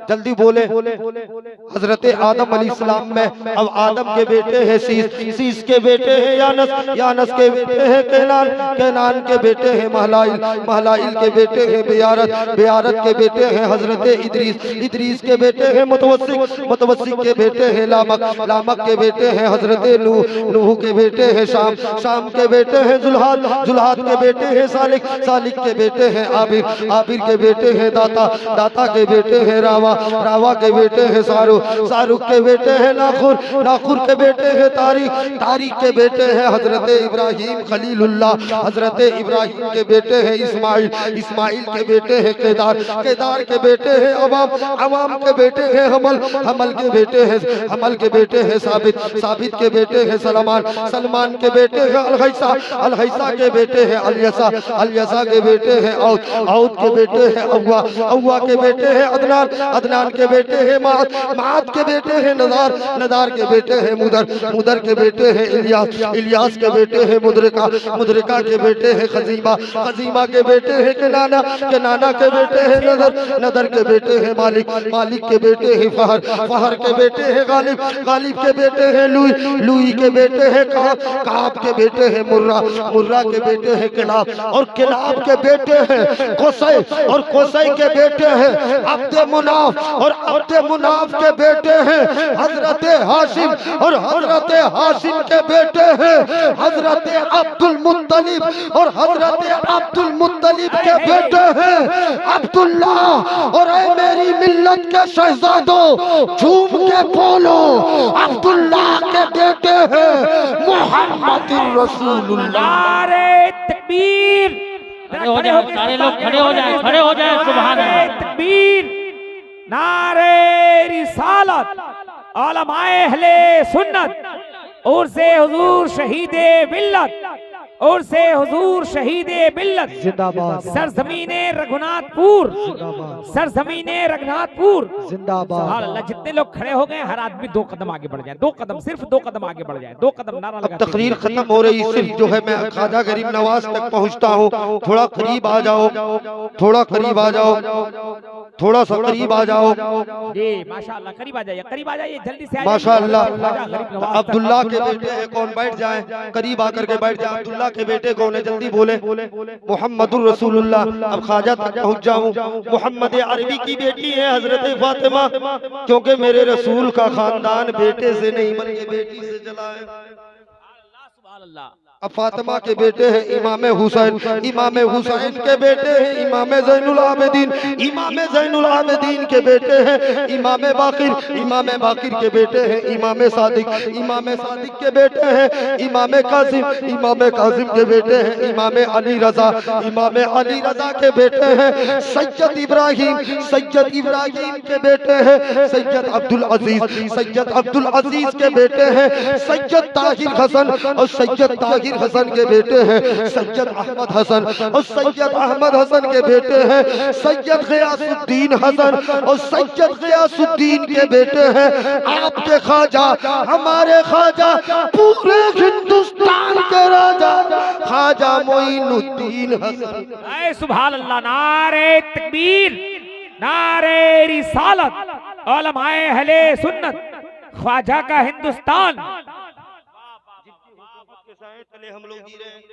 जल्दी बोले। हजरत आदम अलैहिस्सलाम में। अब आदम के बेटे हैं सीस, सीस के बेटे हैं यानस, यानस के बेटे हैं कैनान, कैनान के बेटे हैं महलाइल, महलाइल के बेटे हैं बियारत, बियारत के बेटे हैं हजरत इदरीस, इदरीस के बेटे हैं मुतवस्सिक, मुतवस्सिक के बेटे हैं लामक, लामक के बेटे हैं हजरत नूह, नूह के बेटे हैं शाम, शाम के बेटे हैं जुल्हाद, जुल्हाद के बेटे हैं सालिक, सालिक के बेटे हैं आबिर, आबिर के बेटे हैं दाता, दाता के बेटे हैं रावा, रावा के बेटे हैं शाहरुख, शाहरुख के बेटे हैं नाखुर, नाखुर के बेटे हैं तारिक, तारिक के बेटे हैं हजरत इब्राहिम खलीलुल्लाह, हजरत इब्राहिम के बेटे हैं इस्माइल, इस्माइल के बेटे हैं केदार, केदार के बेटे हैं अवाम, अवाम के बेटे हैं हमल, हमल के बेटे हैं, हमल के बेटे हैं साबित, साबित के बेटे हैं सलमान, सलमान के बेटे हैं अलहैसा, अलहैसा के बेटे हैं अलियसा, अलियसा के बेटे हैं औद, औद के बेटे हैं अव्वा, अव्वा के बेटे हैं अदनान, अदनान के बेटे हैं माद, माद के बेटे हैं नदार, नदार के बेटे हैं मुदर, मुदर के बेटे हैं इलियास, इलियास के बेटे हैं मुदरिका, मुदरिका के बेटे हैं खजीमा, खजीमा के बेटे हैं केनाना, केनाना के बेटे हैं नदर, नदर के बेटे हैं मालिक, मालिक के बेटे हैं फहर, फहर के बेटे हैं गालिब, गालिब के बेटे हैं लुई, लुई के बेटे हैं काब, काब के बेटे हैं मुर्रा, मुर्रा के बेटे हैं किलाब, और किलाब के बेटे हैं कोसै, और कोसै के बेटे हैं अब्द मुनाफ, और अब्द मुनाफ के बेटे हैं हजरत हाशिम, और हजरत हाशिम के बेटे हैं हजरत अब्दुल मुत्तलिब, और हजरत अब्दुल मुत्तलिब के बेटे हैं अब्दुल्ला। और ऐ मेरी मिल्लत के शहजादों झूम के बोलो, अब्दुल्ला के बेटे हैं मोहम्मद रसूलुल्लाह। नारे तकबीर, खड़े हो जाओ, सारे लोग खड़े हो जाएं, खड़े हो जाएं, सुभान अल्लाह। तकबीर, नारे रिसालत, उलमाए अहले सुन्नत और से हुजूर शहीदे मिल्लत, और से हुजूर शहीदे मिल्लत जिंदाबाद, सरजमीने रघुनाथपुर, सरजमीने रघुनाथपुर जिंदाबाद। अल्लाह, जितने लोग खड़े हो गए हर आदमी 2 कदम आगे बढ़ जाए, 2 कदम, सिर्फ 2 कदम आगे बढ़ जाए, 2 कदम नारा लगा। तकरीर खत्म हो रही, सिर्फ जो है मैं ख्वाजा गरीब नवाज तक पहुंचता हूं। थोड़ा करीब आ जाओ, थोड़ा करीब आ जाओ, थोड़ा सा करीब आ जाओ जी, माशाअल्लाह, करीब आ जाइए, करीब आ जाइए, जल्दी से माशाअल्लाह। अब्दुल्ला के बेटे हैं कौन? बैठ जाएं, करीब आकर के बैठ जाएं। अब्दुल्ला के बेटे कौन है? जल्दी बोले। मोहम्मदुर रसूलुल्लाह। अब ख्वाजा तक पहुंच जाऊं। मोहम्मद अरबी की बेटी है हजरत फातिमा, क्योंकि मेरे रसूल का खानदान बेटे से नहीं बल्कि बेटी से चला है। सुभान अल्लाह। अब फातिमा के बेटे हैं इमाम हुसैन, इमाम हुसैन के बेटे हैं इमाम ज़ैनुल आबिदीन, इमाम ज़ैनुल आबिदीन के बेटे हैं इमाम बाकिर, इमाम बाकिर के बेटे हैं इमाम सादिक, इमाम सादिक के बेटे हैं इमाम कासिम, इमाम कासिम के बेटे हैं इमाम अली रजा, इमाम अली रजा के बेटे हैं सैयद इब्राहिम, सैयद इब्राहिम के बेटे हैं सैयद अब्दुल अजीज, सैयद अब्दुल अजीज के बेटे हैं सैयद ताहिर हसन, और सैयद ताहिर हसन के बेटे हैं सैयद अहमद हसन, और सैयद अहमद हसन के बेटे हैं सैयद गियासुद्दीन हसन, और सैयद गियासुद्दीन के बेटे हैं आपके ख्वाजा, हमारे ख्वाजा, पूरे हिंदुस्तान के राजा ख्वाजा मोइनुद्दीन हसन। ऐ सुभान अल्लाह। नारे तकबीर, नारे रिसालत, उलमाए अहले सुन्नत, ख्वाजा का हिंदुस्तान। के साए तले हम लोग जी रहे हैं,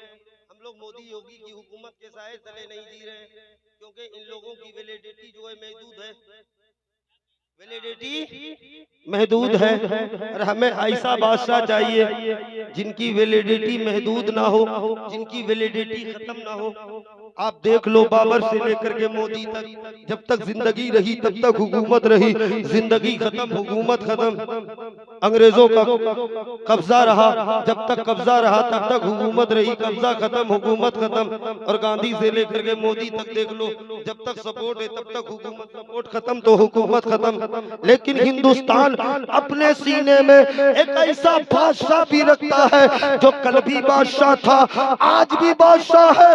हम लोग मोदी योगी की हुकूमत के साए तले नहीं जी रहे हैं, क्योंकि इन लोगों की वैलिडिटी जो है महदूद है। वैलिडिटी महदूद है और हमें ऐसा बादशाह चाहिए जिनकी वैलिडिटी महदूद ना हो, जिनकी वैलिडिटी खत्म ना हो। आप देख लो, बाबर से लेकर के मोदी तक, जब तक जिंदगी रही तब तक हुकूमत रही, जिंदगी खत्म हुकूमत खत्म। अंग्रेजों का कब्जा रहा, जब तक कब्जा रहा तब तक हुकूमत रही, कब्जा खत्म हुकूमत खत्म। और गांधी से लेकर के मोदी तक देख लो, जब तक सपोर्ट है तब तक हुकूमत, सपोर्ट खत्म तो हुकूमत खत्म। लेकिन हिंदुस्तान अपने सीने में एक ऐसा बादशाह भी रखता है जो कल भी बादशाह था, आज भी बादशाह है,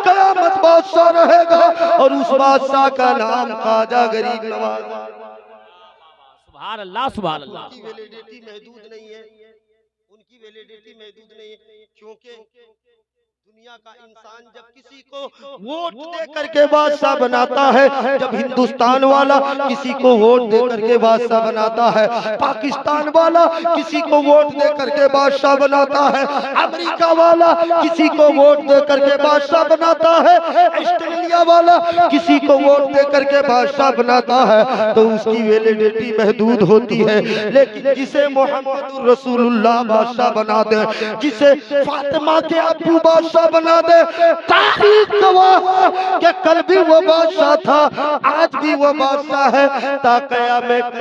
कयामत बादशाह रहेगा। और उस बादशाह का नाम ख्वाजा गरीब नवाज। सुभान अल्लाह, सुभान अल्लाह। उनकी वैलिडिटी महदूद नहीं है, उनकी वैलिडिटी महदूद नहीं है, क्योंकि दुनिया का इंसान जब किसी को वोट दे करके बादशाह बनाता है, जब हिंदुस्तान वाला किसी को वोट दे करके बादशाह बनाता है, पाकिस्तान वाला किसी को वोट दे करके बादशाह बनाता है, अमेरिका वाला किसी को वोट दे करके बादशाह बनाता है, ऑस्ट्रेलिया वाला किसी को वोट दे करके बादशाह बनाता है, तो उसकी वैलिडिटी महदूद होती है। लेकिन जिसे मोहम्मद रसूलुल्लाह बादशाह बना दे, जिसे फातिमा के अब्बू बादशाह बना दे, तारीख गवाह कि कल भी वो बादशाह था, आज भी वो बादशाह है, ता क़यामत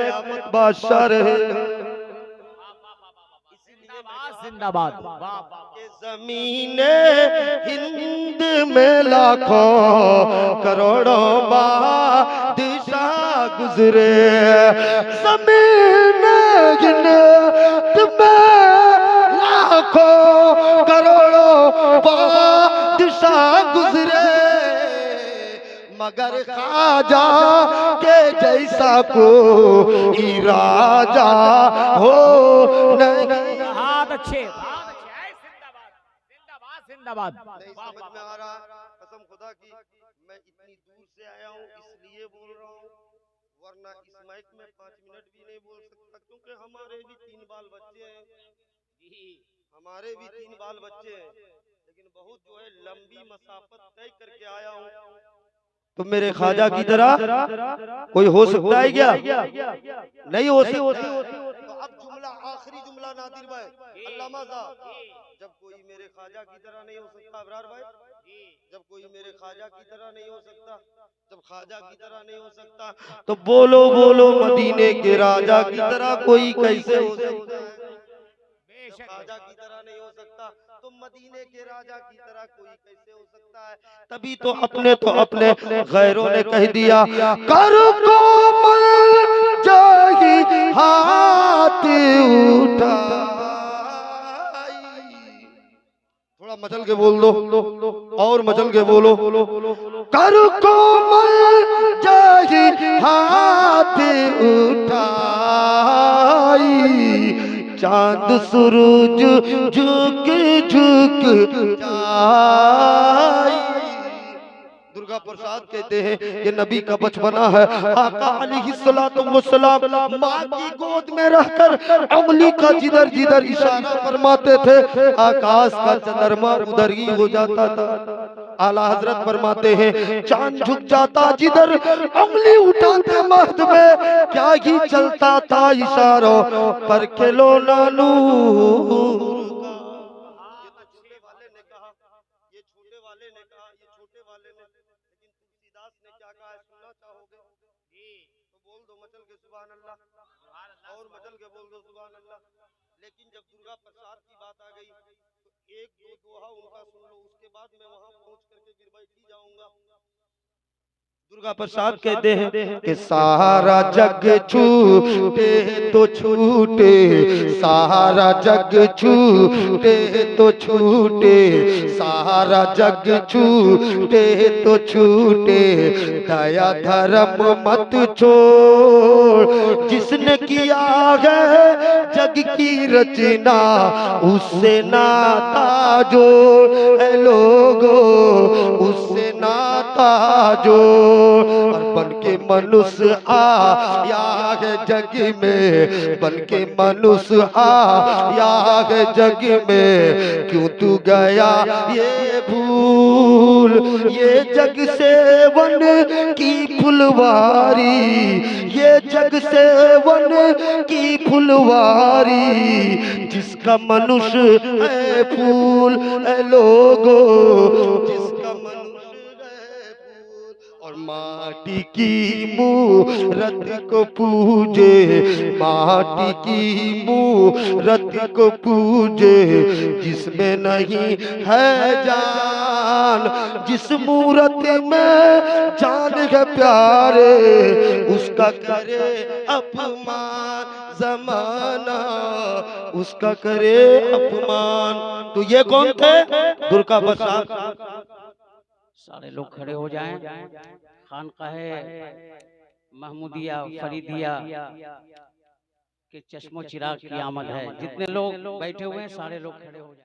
बादशाह रहे। जिंदाबाद। ज़मीने हिंद में लाखों करोड़ों बादशाह गुजरे, ज़मीने हिंद में लाखों करोड़ों बादशाह गुजरे, मगर ख्वाजा के जैसा कोई राजा हो नहीं। अच्छे, जिंदाबाद, जिंदाबाद, जिंदाबाद। नहीं समझ में आ रहा, कसम खुदा की मैं इतनी दूर से आया हूँ इसलिए बोल रहा हूँ, वरना इस माइक में 5 मिनट भी नहीं बोल सकता, क्योंकि हमारे भी 3 बाल बच्चे हैं, हमारे भी 3 बाल बच्चे हैं, लेकिन बहुत जो है लंबी मसाफत तय करके आया हूँ। तो मेरे ख्वाजा की तरह कोई हो सकता है क्या? नहीं हो सकता। तो अब जुमला, आखिरी जुमला नादिर भाई, अल्लामा साहब, जब कोई मेरे ख्वाजा की तरह नहीं हो सकता, अबरार भाई, जब कोई मेरे ख्वाजा की तरह नहीं हो सकता, जब ख्वाजा की तरह नहीं हो सकता, तो बोलो बोलो मदीने के राजा की तरह कोई कैसे हो सकता है? ख्वाजा की तरह नहीं हो सकता तो मदीने के राजा की तरह कोई कैसे हो सकता है? तभी तो अपने गैरों ने कह दिया, कर कोमल जाही हाथ उठा। थोड़ा मचल के बोल दो, और मचल के बोलो, कर कोमल जाही हाथ उठाई, चांद सूरज झुक झुक जाए। दुर्गा प्रसाद कहते हैं कि नबी का बचपना है, आका अलैहिस्सलातु वस्सलाम माँ की गोद में रहकर उंगली का जिधर जिधर इशारा फरमाते थे, आकाश का चंद्रमा उधर ही हो जाता था। आला हजरत फरमाते हैं, चांद झुक जाता जिधर उंगली उठाते महद में, क्या ही चलता था इशारों पर खेलो नानू। लेकिन जब दुर्गा प्रसाद की बात आ गई तो एक दो दोहा उनका सुन लो, उसके बाद मैं वहां पहुंच करके फिर बैठ ही जाऊंगा। दुर्गा प्रसाद कहते हैं कि सारा जग छूटे तो छूटे, सारा जग छूटे तो छूटे, सारा जग छूटे तो छूटे, दया धर्म मत छोड़, जिसने किया है जग की रचना उससे नाता जोड़, ऐ लोगो उससे नाता जोड़। और बन के मनुष्य आया है जग में, बन के मनुष्य आया है जग में, क्यों तू गया ये भूल फूल, ये जग से वन की फुलवारी, ये जग से वन की फुलवारी, जिसका मनुष्य है फूल है लोगो, जिसका मनुष्य है फूल। और माटी की मूरत को पूजे, माटी की मूरत को पूजे, जिसमें नहीं है जान, जिस मूरत में जान है प्यारे, उसका करे अपमान जमाना, उसका करे अपमान। तो ये कौन थे? दुर्गा प्रसाद। सारे लोग खड़े हो जाएं। खानकाहे महमूदिया फरीदिया के चश्मो चिराग की आमद है। जितने लोग बैठे हुए हैं सारे लोग खड़े हो जाएं।